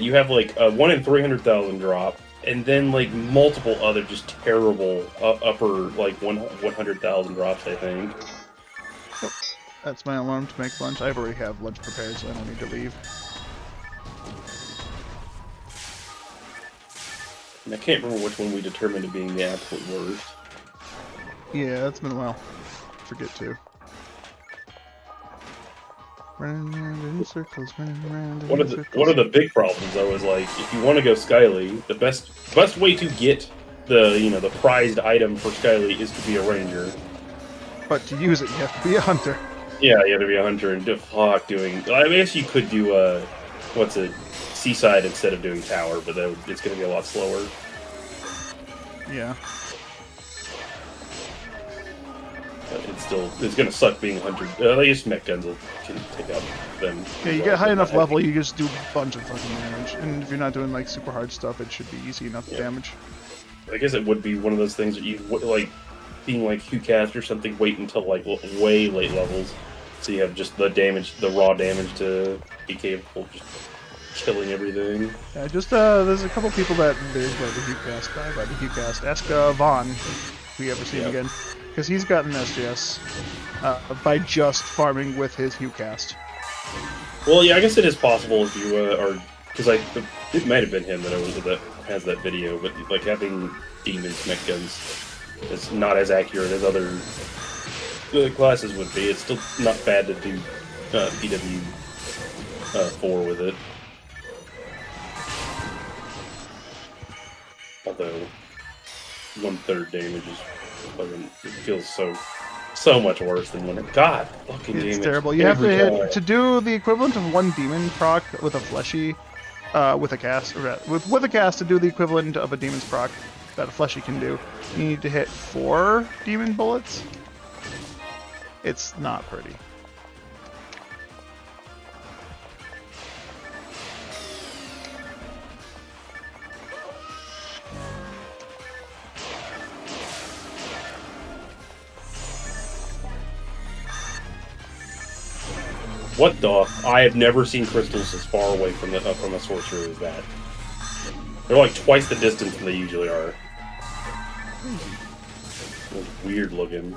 you have like a 1 in 300,000 drop, and then like multiple other just terrible upper like 100,000 drops. I think. Oh, that's my alarm to make lunch. I already have lunch prepared, so I don't need to leave. And I can't remember which one we determined to being the absolute worst. Yeah, it's been a while. Forget to. Running around in circles, running around in circles. One of the big problems though is like if you want to go Skyly, the best way to get the prized item for Skyly is to be a ranger. But to use it, you have to be a hunter. Yeah, you have to be a hunter and doing. I guess you could do Seaside instead of doing Tower, but it's going to be a lot slower. Yeah. But it's going to suck being a hunter. I guess mech guns can take out them. Yeah, you get high enough level, you just do a bunch of fucking damage. And if you're not doing like super hard stuff, it should be easy enough to damage. I guess it would be one of those things that you like being like Qcast or something. Wait until like way late levels, so you have just the raw damage to be capable of just killing everything. Yeah, just there's a couple people that live by the Qcast, die by the Qcast. Ask Vaughn, if we ever see him again, because he's gotten SGS by just farming with his Qcast. Well, yeah, I guess it is possible if you are, because it might have been him that has that video, but like having demons mech guns is not as accurate as other classes would be. It's still not bad to do PW4 with it. Although 1/3 damage is fucking, it feels so much worse than when God fucking damage. It's terrible. You have to hit to do the equivalent of 1 demon proc with a fleshy, with a cast, or with a cast to do the equivalent of a demon's proc that a fleshy can do. You need to hit 4 demon bullets. It's not pretty. What the? I have never seen crystals as far away from a sorcerer as that. They're like twice the distance than they usually are. It's weird looking.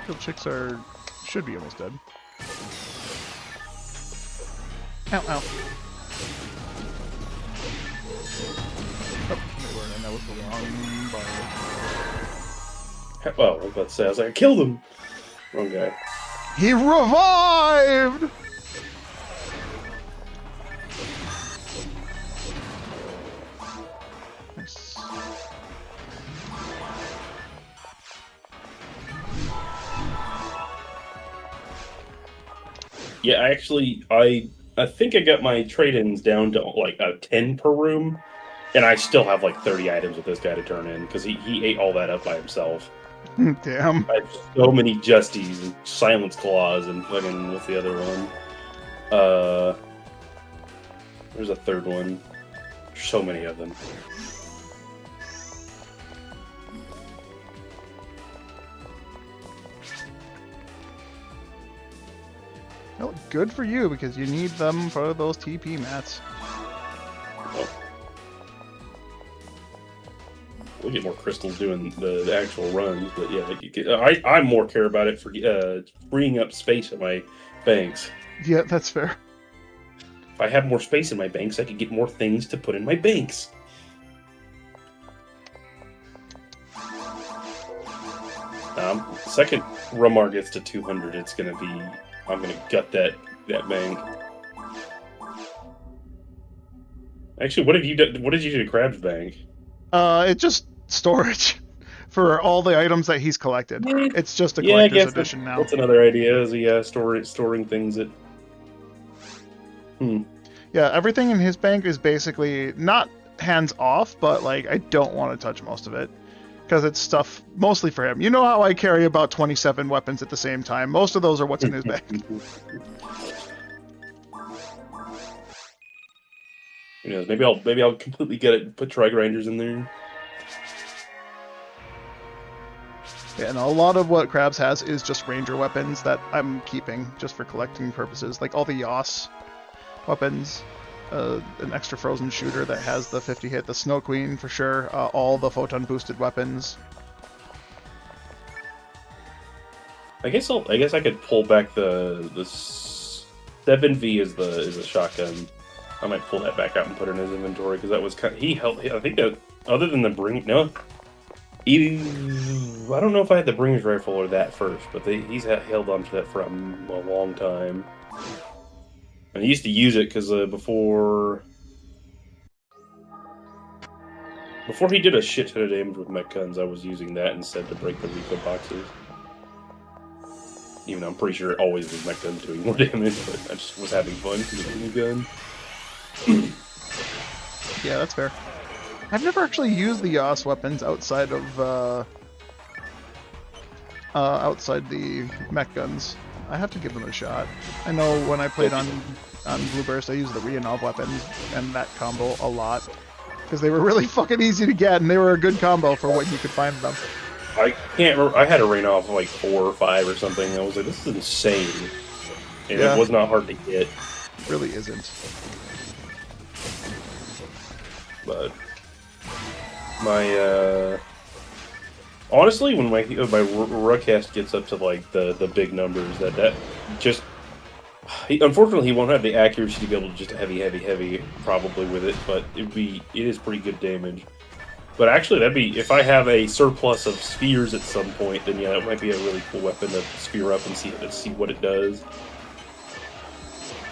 Kill chicks should be almost dead. Ow, ow. Oh, that was the wrong button. Oh, I was about to say, I was like, I killed him! Wrong guy. He revived! Nice. Yeah, actually, I think I got my trade-ins down to like a 10 per room, and I still have like 30 items with this guy to turn in, because he ate all that up by himself. Damn. I have so many Justies and Silence Claws and fucking, what's the other one? There's a third one. There's so many of them. Well, good for you, because you need them for those TP mats. Oh. We'll get more crystals doing the actual runs, but yeah, I more care about it for freeing up space in my banks. Yeah, that's fair. If I have more space in my banks, I can get more things to put in my banks. Second Rumar gets to 200, it's gonna be... I'm gonna gut that bank. Actually, what did you do to Crab's bank? It's just storage for all the items that he's collected. It's just a collector's edition now. That's another idea, is storing things that... Yeah, everything in his bank is basically not hands off, but like I don't want to touch most of it. Because it's stuff mostly for him. You know how I carry about 27 weapons at the same time. Most of those are what's in his bag. Who knows? Maybe I'll completely get it and put Tri-Grinders in there. Yeah, and a lot of what Krabs has is just ranger weapons that I'm keeping just for collecting purposes. Like all the Yos weapons. An extra frozen shooter that has the 50 hit, the Snow Queen for sure, all the photon boosted weapons. I guess I could pull back the 7V is the shotgun. I might pull that back out and put it in his inventory because that was kind of, he held. I think that other than the bring I don't know if I had the Bringer's rifle or that first, but he's held on to that for a long time. And I used to use it because before he did a shit ton of damage with mech guns, I was using that instead to break the Rico boxes. Even though I'm pretty sure it always was mech guns doing more damage, but I just was having fun with a new gun. Yeah, that's fair. I've never actually used the Yos weapons outside of outside the mech guns. I have to give them a shot. I know when I played on Blue Burst, I used the Rianov weapons and that combo a lot. Because they were really fucking easy to get, and they were a good combo for what you could find them. I can't remember. I had a Rianov like 4 or 5 or something. I was like, this is insane. And it was not hard to get. It really isn't. But my honestly, when my Ruckcast gets up to like the big numbers, that just unfortunately he won't have the accuracy to be able to just heavy probably with it, but it is pretty good damage. But actually, that'd be if I have a surplus of spheres at some point, then yeah, that might be a really cool weapon to sphere up and see what it does.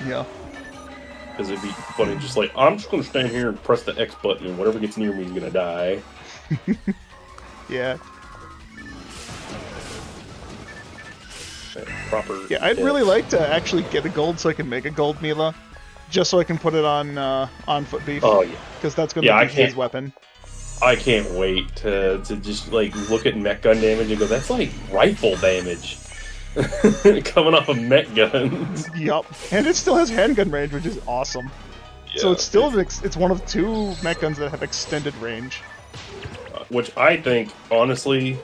Yeah. Because it'd be funny, just like, I'm just going to stand here and press the X button, and whatever gets near me is going to die. Yeah. Proper. Yeah, I'd really like to actually get a gold so I can make a gold Mila. Just so I can put it on Foot Beef. Oh, yeah. Because that's going to be his weapon. I can't wait to just, like, look at mech gun damage and go, that's like rifle damage. Coming off of mech guns. Yup. And it still has handgun range, which is awesome. Yeah, so it's still it's one of 2 mech guns that have extended range. Which I think, honestly,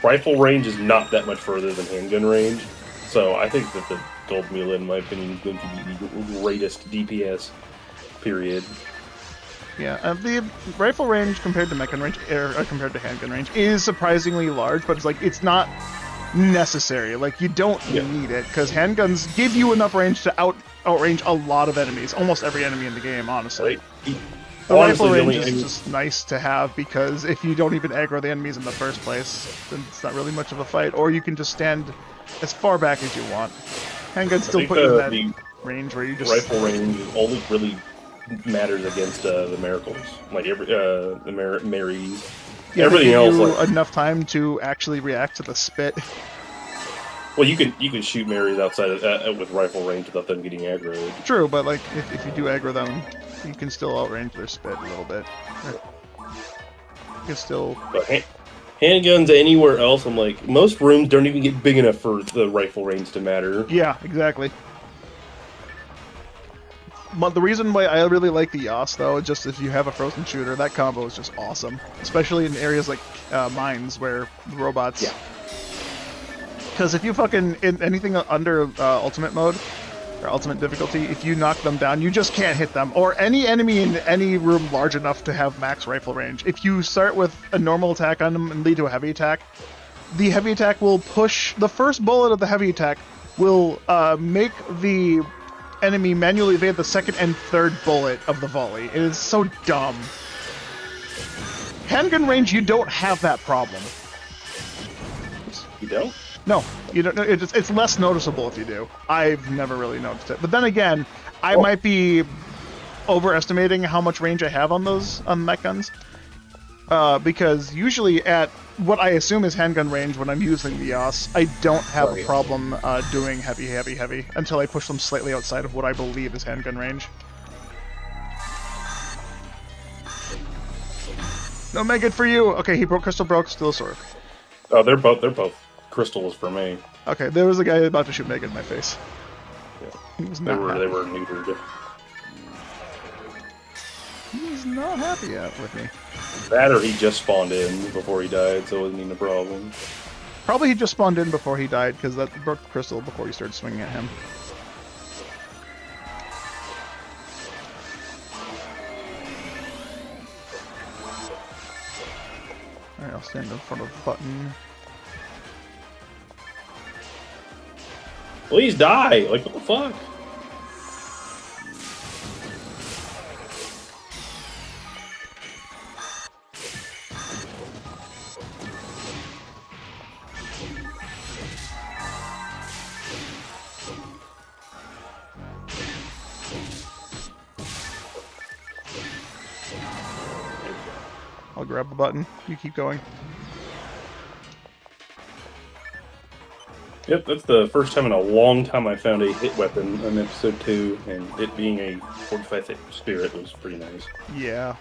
rifle range is not that much further than handgun range. So I think that the Gold Mule, in my opinion, is going to be the greatest DPS. Period. Yeah, the rifle range compared to mechan range, or compared to handgun range, is surprisingly large, but it's not necessary. Like, you don't need it, because handguns give you enough range to outrange a lot of enemies, almost every enemy in the game, honestly. The rifle range is just nice to have, because if you don't even aggro the enemies in the first place, then it's not really much of a fight, or you can just stand as far back as you want. Handguns still put you in that range where you just... Rifle range only really matters against the miracles, like the Marys. Yeah, everything else, like enough time to actually react to the spit. Well, you can shoot Marys outside of, with rifle range without them getting aggroed. True, but like if you do aggro them, you can still outrange their spit a little bit. You can still. But handguns anywhere else, I'm like, most rooms don't even get big enough for the rifle range to matter. Yeah, exactly. But the reason why I really like the Yas, though, just if you have a frozen shooter, that combo is just awesome. Especially in areas like mines, where the robots... Yeah. Because if you fucking... in anything under ultimate mode, or ultimate difficulty, if you knock them down, you just can't hit them. Or any enemy in any room large enough to have max rifle range. If you start with a normal attack on them and lead to a heavy attack, the heavy attack will push... The first bullet of the heavy attack will make the... enemy manually evade the second and third bullet of the volley. It is so dumb. Handgun range, you don't have that problem. You don't? No, you don't. It's less noticeable if you do. I've never really noticed it. But then again, I might be overestimating how much range I have on those mech guns. Because usually at what I assume is handgun range when I'm using the Yas, I don't have a problem doing heavy until I push them slightly outside of what I believe is handgun range. No Megan for you! Okay, he broke, Crystal broke, still a sword. Oh, they're both crystals for me. Okay, there was a guy about to shoot Megan in my face. Yeah. He was not happy. They were neutered. He was not happy with me. That or he just spawned in before he died, so it wasn't even a problem. Probably he just spawned in before he died, because that broke the crystal before he started swinging at him. Alright, I'll stand in front of the button. Please die! Like, what the fuck? I'll grab the button. You keep going. Yep, that's the first time in a long time I found a hit weapon on episode 2, and it being a 45 hit spirit was pretty nice. Yeah.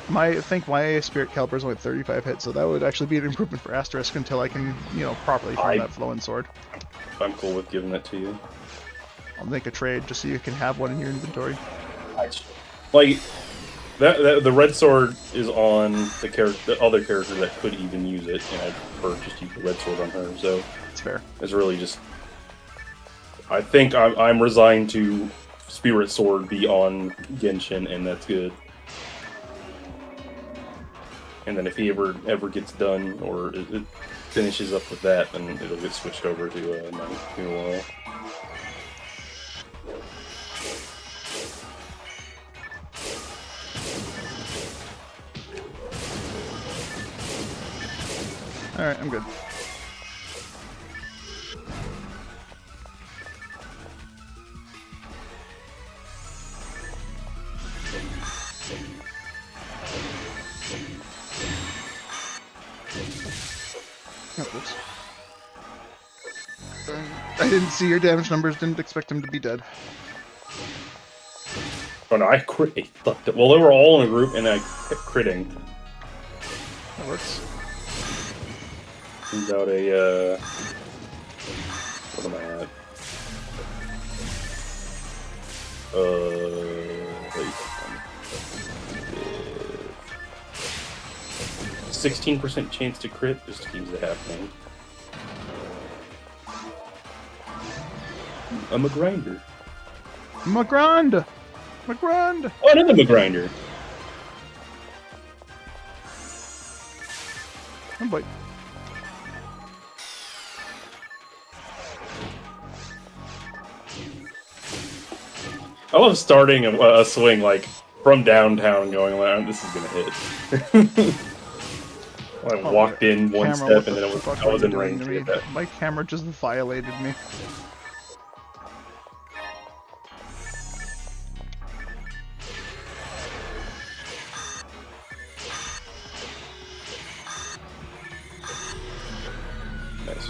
I think my spirit caliber is only 35 hits, so that would actually be an improvement for Asterisk until I can, properly find that flowing sword. I'm cool with giving that to you. I'll make a trade just so you can have one in your inventory. Like, the red sword is on the other character that could even use it, and I prefer just to use the red sword on her, so... It's fair. It's really just... I think I'm resigned to Spirit Sword be on Genshin, and that's good. And then if he ever gets done, or it finishes up with that, then it'll get switched over to Knight. Alright, I'm good. Oh, whoops. I didn't see your damage numbers, didn't expect him to be dead. Oh no, I fucked it. Well, they were all in a group, and I kept critting. That works. He's out a, what am I at? 16% chance to crit just keeps it happening. I'm a grinder. McGrand! McGrand! Oh, another McGrinder. Oh boy. I love starting a swing like from downtown, going around. This is gonna hit. I walked in one Camera, step and then I was in range. to me? My camera just violated me. Nice.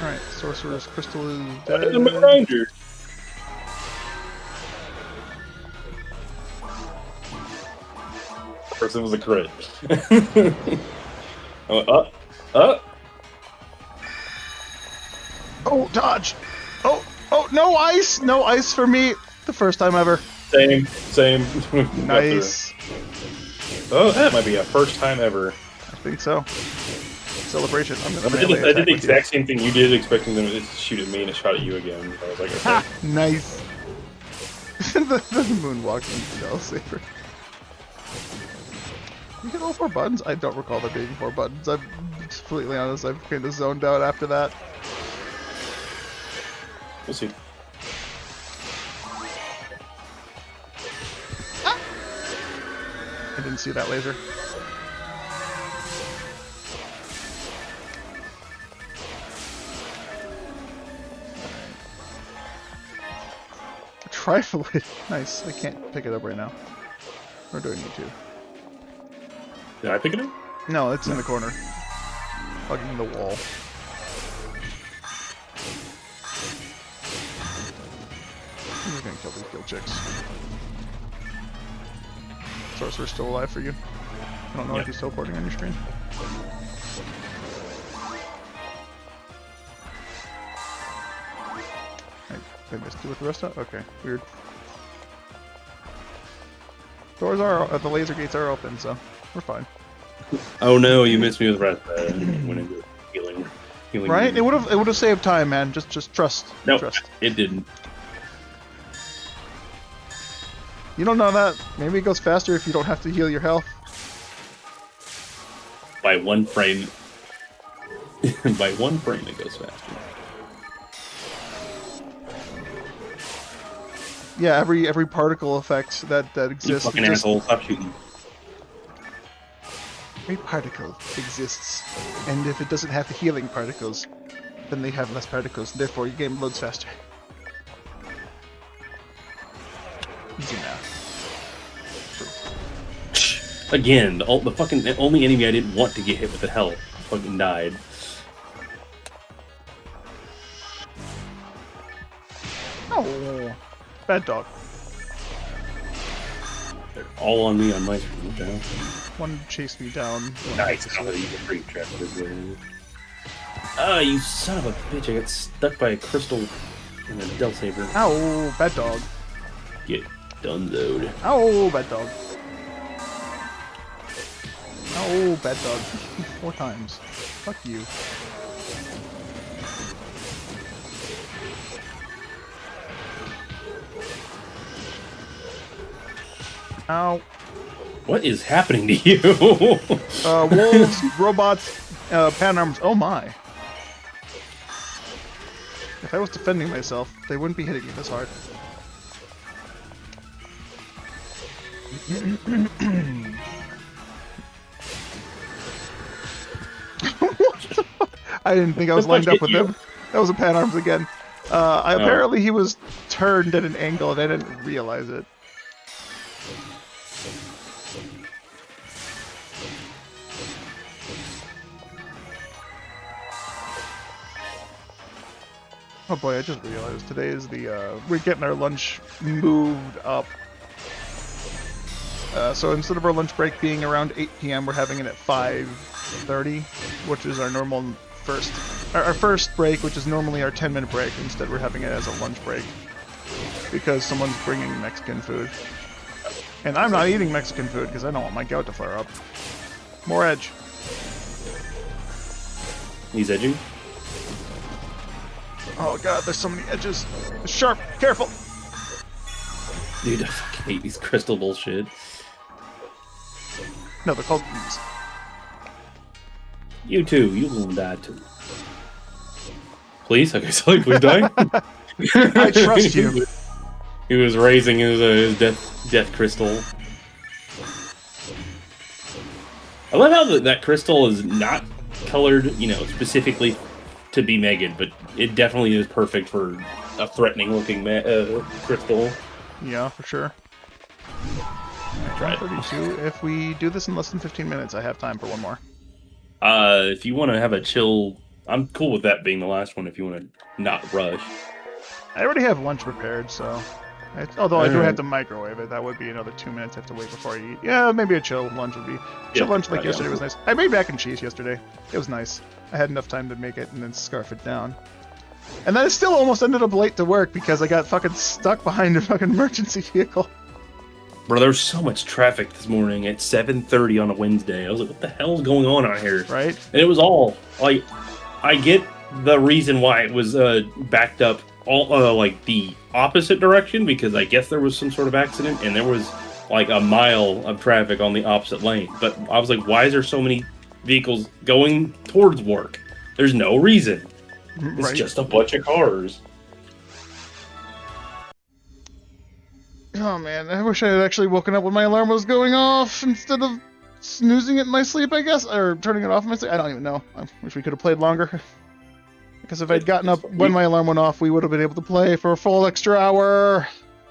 Alright, Sorcerer's Crystal is dead. I'm a grinder. First, it was a crit. Oh, dodge! Oh, no ice! No ice for me! The first time ever. Same. Nice. Oh, that might be a first time ever. I think so. Celebration. I'm gonna I did the exact same thing you did, expecting them to shoot at me, and it shot at you again. I was like, okay. Ha! Nice. the moonwalking Bell Saber. You get all 4 buttons? I don't recall there being 4 buttons. I'm completely honest, I've kind of zoned out after that. We'll see. Ah! I didn't see that laser. Trifling. Nice. I can't pick it up right now. Or do I need to? Did I pick it up? No, it's in the corner. Hugging the wall. I'm just gonna kill these kill chicks. Sorcerer's still alive for you. I don't know if he's teleporting on your screen. I missed it with the rest of it? Okay, weird. Doors are, the laser gates are open, so we're fine. Oh no, you missed me with rest. When it was healing. Right? It would have saved time, man. Just trust. No, Trust. it didn't. You don't know that. Maybe it goes faster if you don't have to heal your health. By 1 frame. By 1 frame, it goes faster. Yeah, every particle effect that exists. You fucking asshole! Stop shooting. Every particle exists, and if it doesn't have the healing particles, then they have less particles. Therefore, your game loads faster. Easy math. Again, the only enemy I didn't want to get hit with the health fucking died. Oh, bad dog. They're all on me on my screen. What the hell? One chased me down. Nice. You can free trap this way. Ah, you son of a bitch! I got stuck by a crystal in a Del Saber. Ow, bad dog. Get dunzoed. Ow, bad dog. Ow, bad dog. 4 times. Fuck you. Ow. What is happening to you? Wolves, robots, pan arms. Oh my. If I was defending myself, they wouldn't be hitting me this hard. I didn't think I was lined up with him. That was a pan arms again. Apparently he was turned at an angle and I didn't realize it. Oh boy, I just realized today is we're getting our lunch moved up. So instead of our lunch break being around 8 p.m., we're having it at 5:30, which is our normal our first break, which is normally our 10-minute break. Instead, we're having it as a lunch break because someone's bringing Mexican food. And I'm not eating Mexican food because I don't want my gout to flare up. More edge. He's edging? Oh god, there's so many edges. It's sharp. Careful. Dude, I fucking hate these crystal bullshit. No, they're called bees. You too. You will die too. Please? Okay, sorry, please die. I trust you. He was raising his death crystal. I love how that crystal is not colored, specifically to be Megan, but it definitely is perfect for a threatening-looking crystal. Yeah, for sure. Try it. 32. If we do this in less than 15 minutes, I have time for one more. If you want to have a chill, I'm cool with that being the last one. If you want to not rush. I already have lunch prepared, so. Although I do have to microwave it, that would be another 2 minutes I have to wait before I eat. Yeah, maybe a chill lunch would be. Chill lunch like yesterday was nice. I made mac and cheese yesterday. It was nice. I had enough time to make it and then scarf it down. And then I still almost ended up late to work because I got fucking stuck behind a fucking emergency vehicle. Bro, there was so much traffic this morning at 7:30 on a Wednesday. I was like, what the hell is going on out here? Right? And it was all, like, I get the reason why it was backed up all like the opposite direction, because I guess there was some sort of accident and there was like a mile of traffic on the opposite lane. But I was like, why is there so many vehicles going towards work? There's no reason. It's just a bunch of cars. Oh man, I wish I had actually woken up when my alarm was going off instead of snoozing it in my sleep, I guess, or turning it off in my sleep. I don't even know. I wish we could have played longer. Because if I'd gotten up when my alarm went off, we would have been able to play for a full extra hour.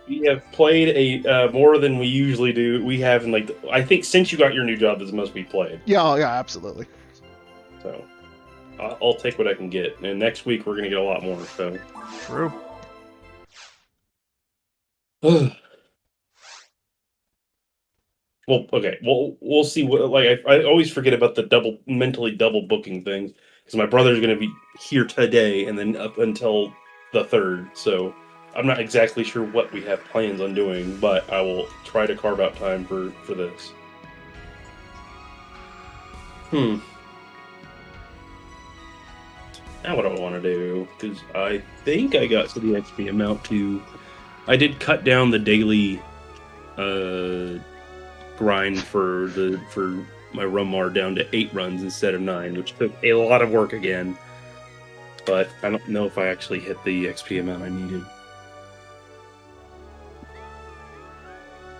We have played more than we usually do. We have, I think since you got your new job, this is the most we played. Yeah, oh, yeah, absolutely. So, I'll take what I can get. And next week, we're going to get a lot more, so. True. Well, okay. Well, we'll see. I always forget about the mentally double booking things, because my brother's going to be here today and then up until the 3rd. So I'm not exactly sure what we have plans on doing, but I will try to carve out time for this. Now what do I want to do? Because I think I got to the XP amount to... I did cut down the daily grind for my Rumar down to 8 runs instead of 9, which took a lot of work again. But I don't know if I actually hit the XP amount I needed.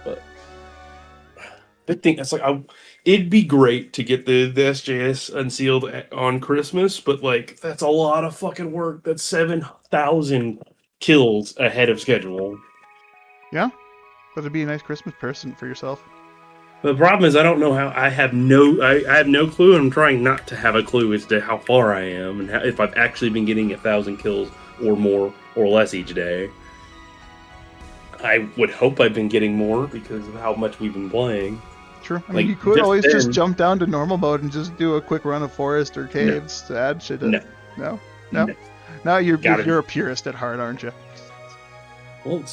But I think that's it'd be great to get the SJS unsealed on Christmas, but that's a lot of fucking work. That's 7,000 kills ahead of schedule. Yeah, but it'd be a nice Christmas present for yourself. The problem is I don't know how. I have no clue, and I'm trying not to have a clue as to how far I am and if I've actually been getting 1,000 kills or more or less each day. I would hope I've been getting more because of how much we've been playing. True. I mean, you could always just jump down to normal mode and just do a quick run of forest or caves to add shit in. No, you're a purist at heart, aren't you? Well,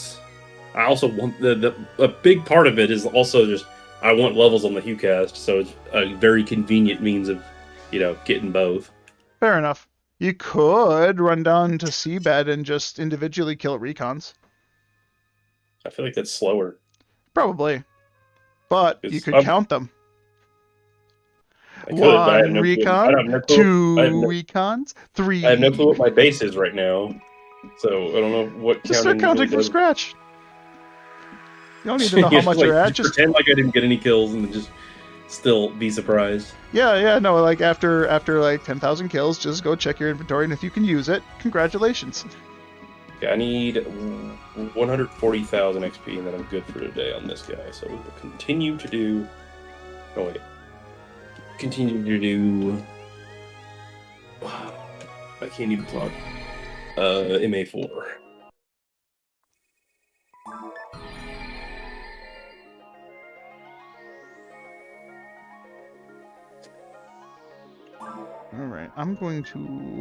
I also want a big part of it is also just I want levels on the HuCast, so it's a very convenient means of, getting both. Fair enough. You could run down to Seabed and just individually kill recons. I feel like that's slower. Probably. But you could count them. I could, but I have 1 no recon, clue. 2 recons, 3. I have no clue what my base is right now, so I don't know what. Just start counting from scratch. You don't need to know how much you're at. Just pretend like I didn't get any kills and just still be surprised. Yeah, no, after 10,000 kills, just go check your inventory, and if you can use it, congratulations. Okay, I need 140,000 XP, and then I'm good for today on this guy. So we will continue to do. Oh wait, continue to do. I can't even talk. MA4. Alright, I'm going to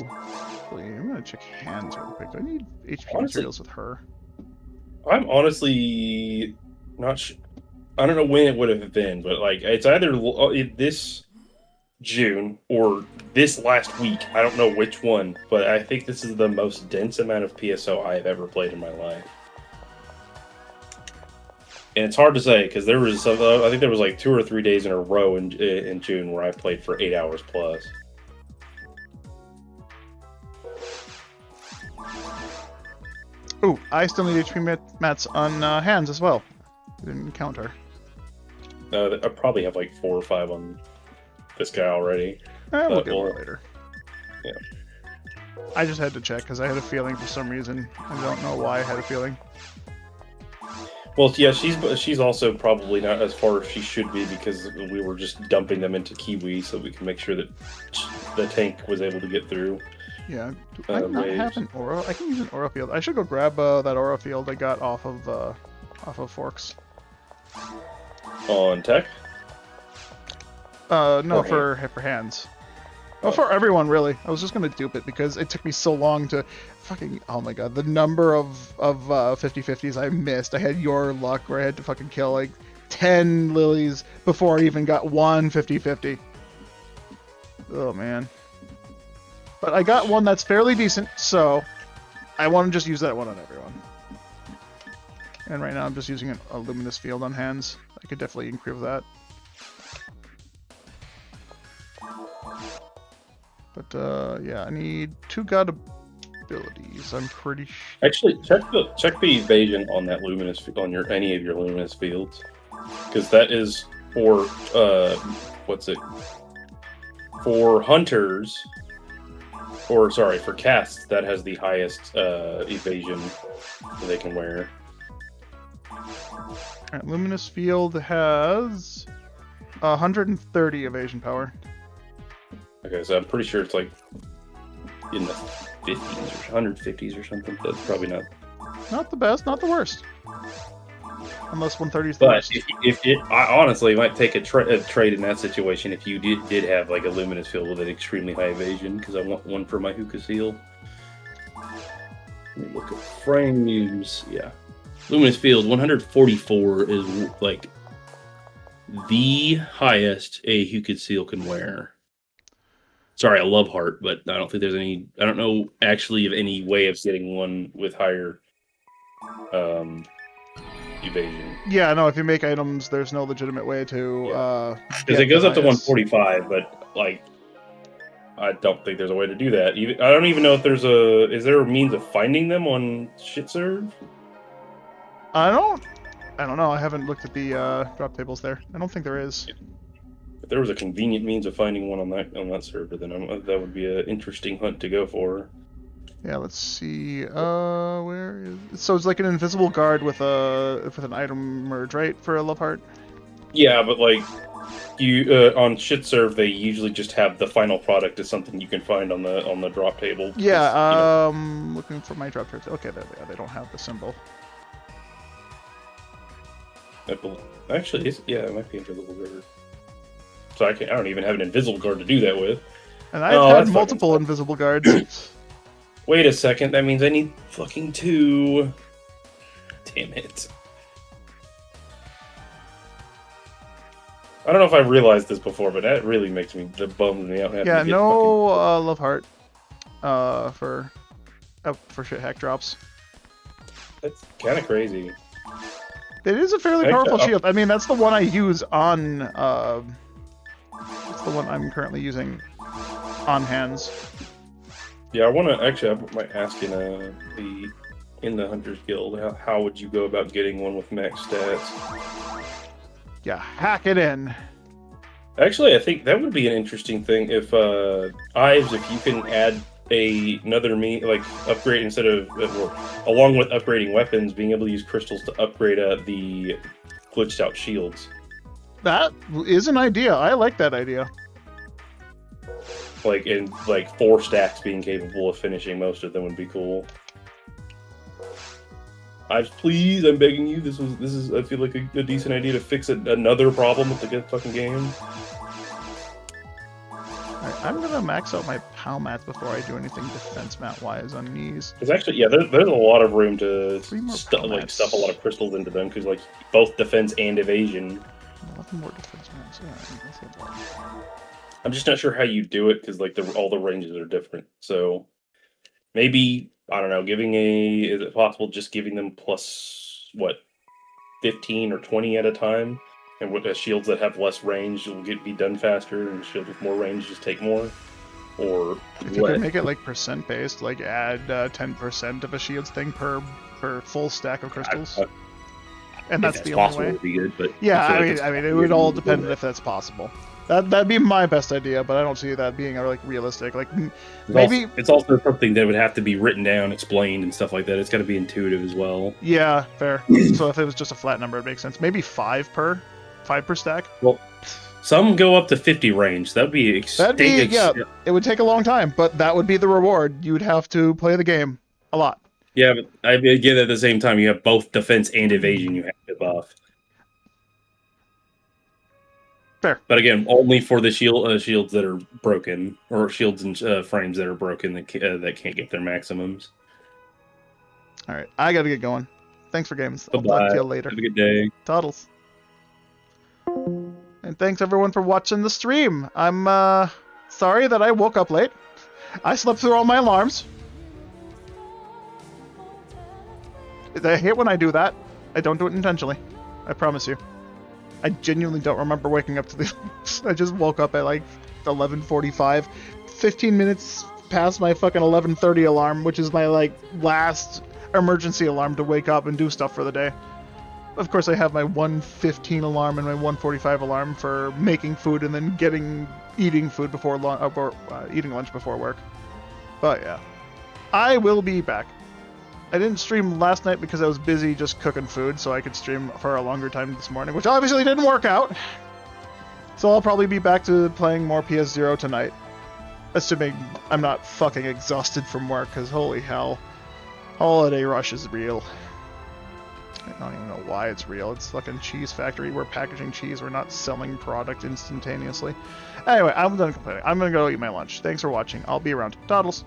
check hands real quick. Do I need HP materials with her? I'm honestly not sure. I don't know when it would have been, but it's either this June or this last week. I don't know which one, but I think this is the most dense amount of PSO I have ever played in my life. And it's hard to say because there was some, I think there was like 2 or 3 days in a row in June where I played for 8 hours plus. Ooh, I still need HP mats on hands as well. Didn't counter. I probably have like 4 or 5 on this guy already. We'll get more later. Yeah. I just had to check because I had a feeling for some reason. I don't know why I had a feeling. Well, yeah, she's also probably not as far as she should be because we were just dumping them into Kiwi so we can make sure that the tank was able to get through. Yeah, do I not have an aura? I can use an aura field. I should go grab that aura field I got off of Forks. On tech? No, for hands. Well, for everyone, really. I was just gonna dupe it because it took me so long to fucking... Oh my god, the number of 50-50s I missed. I had your luck where I had to fucking kill like 10 lilies before I even got one 50-50. Oh man. But I got one that's fairly decent, so I want to just use that one on everyone. And right now I'm just using a luminous field on hands. I could definitely improve that. But yeah, I need 2 god abilities. I'm pretty sure. Actually, check the evasion on that luminous on any of your luminous fields, because that is for what's it? For hunters, or sorry, for casts that has the highest evasion that they can wear. Alright, luminous field has 130 evasion power. Okay, so I'm pretty sure it's like in the 50s or 150s or something. That's probably not the best, not the worst. Unless 130 is the but worst. If it, I honestly might take a trade in that situation if you did have like a luminous field with an extremely high evasion, because I want one for my hookah seal. Let me look at frames. Yeah, luminous field 144 is like the highest a hookah seal can wear. Sorry, I love heart, but I don't think there's any. I don't know actually of any way of getting one with higher evasion. Yeah, no. If you make items, there's no legitimate way to. Because it goes up to 145, but like, I don't think there's a way to do that. I don't even know if there's a. Is there a means of finding them on Shitserve? I don't know. I haven't looked at the drop tables there. I don't think there is. If there was a convenient means of finding one on that server, then that would be an interesting hunt to go for. Yeah, let's see. Where is? So it's like an invisible guard with an item merge, right? For a love heart. Yeah, but like you on Shitserve, they usually just have the final product as something you can find on the drop table. Yeah. Looking for my drop table. Okay, there they are. They don't have the symbol. Actually, it might be invisible guard. So I don't even have an invisible guard to do that with. And I've had multiple invisible guards. Wait a second, that means I need fucking 2. Damn it. I don't know if I realized this before, but that really makes me bums me out. Yeah, no love heart for shit hack drops. That's kind of crazy. It is a fairly powerful shield. I mean, that's the one I use on. That's the one I'm currently using on hands. Yeah, I want to actually. I might ask in the Hunters Guild how would you go about getting one with max stats? Yeah, hack it in. Actually, I think that would be an interesting thing if Ives, if you can add another like upgrade instead of along with upgrading weapons, being able to use crystals to upgrade the glitched out shields. That is an idea. I like that idea. Like in 4 stacks being capable of finishing most of them would be cool. Ives, please, I'm begging you. This is I feel like a decent idea to fix another problem with the fucking game. Alright, I'm gonna max out my PAL mats before I do anything defense mat wise on these. There's actually there's a lot of room to stuff a lot of crystals into them because like both defense and evasion. 11 more defense mats. Yeah, I'm just not sure how you do it because like all the ranges are different. So maybe I don't know. Is it possible just giving them plus what 15 or 20 at a time? And with the shields that have less range will be done faster, and shields with more range just take more. Or If you could make it like percent based, like add 10% of a shields thing per full stack of crystals, and that's the only way. Would be good, but Yeah, I it would all depend if that's possible. That'd be my best idea, but I don't see that being like realistic. Like maybe it's also something that would have to be written down, explained, and stuff like that. It's got to be intuitive as well. Yeah, fair. So if it was just a flat number, it makes sense. Maybe 5 per stack. Well, some go up to 50 range. That'd be yeah. It would take a long time, but that would be the reward. You would have to play the game a lot. Yeah, but again, at the same time, you have both defense and evasion you have to buff. Fair. But again, only for the shields that are broken, or shields and frames that are broken that can't get their maximums. All right, I gotta get going. Thanks for games. Bye-bye. I'll talk to you later. Have a good day. Toddles. And thanks everyone for watching the stream. I'm sorry that I woke up late. I slept through all my alarms. I hate when I do that. I don't do it intentionally. I promise you. I genuinely don't remember waking up to the... I just woke up at like 11:45. 15 minutes past my fucking 11:30 alarm, which is my like last emergency alarm to wake up and do stuff for the day. Of course, I have my 1:15 alarm and my 1:45 alarm for making food and then eating food before eating lunch before work. But yeah, I will be back. I didn't stream last night because I was busy just cooking food, so I could stream for a longer time this morning, which obviously didn't work out. So I'll probably be back to playing more PS0 tonight, assuming I'm not fucking exhausted from work, because holy hell, Holiday Rush is real. I don't even know why it's real. It's fucking cheese factory. We're packaging cheese. We're not selling product instantaneously. Anyway, I'm done complaining. I'm gonna go eat my lunch. Thanks for watching. I'll be around. Toddles.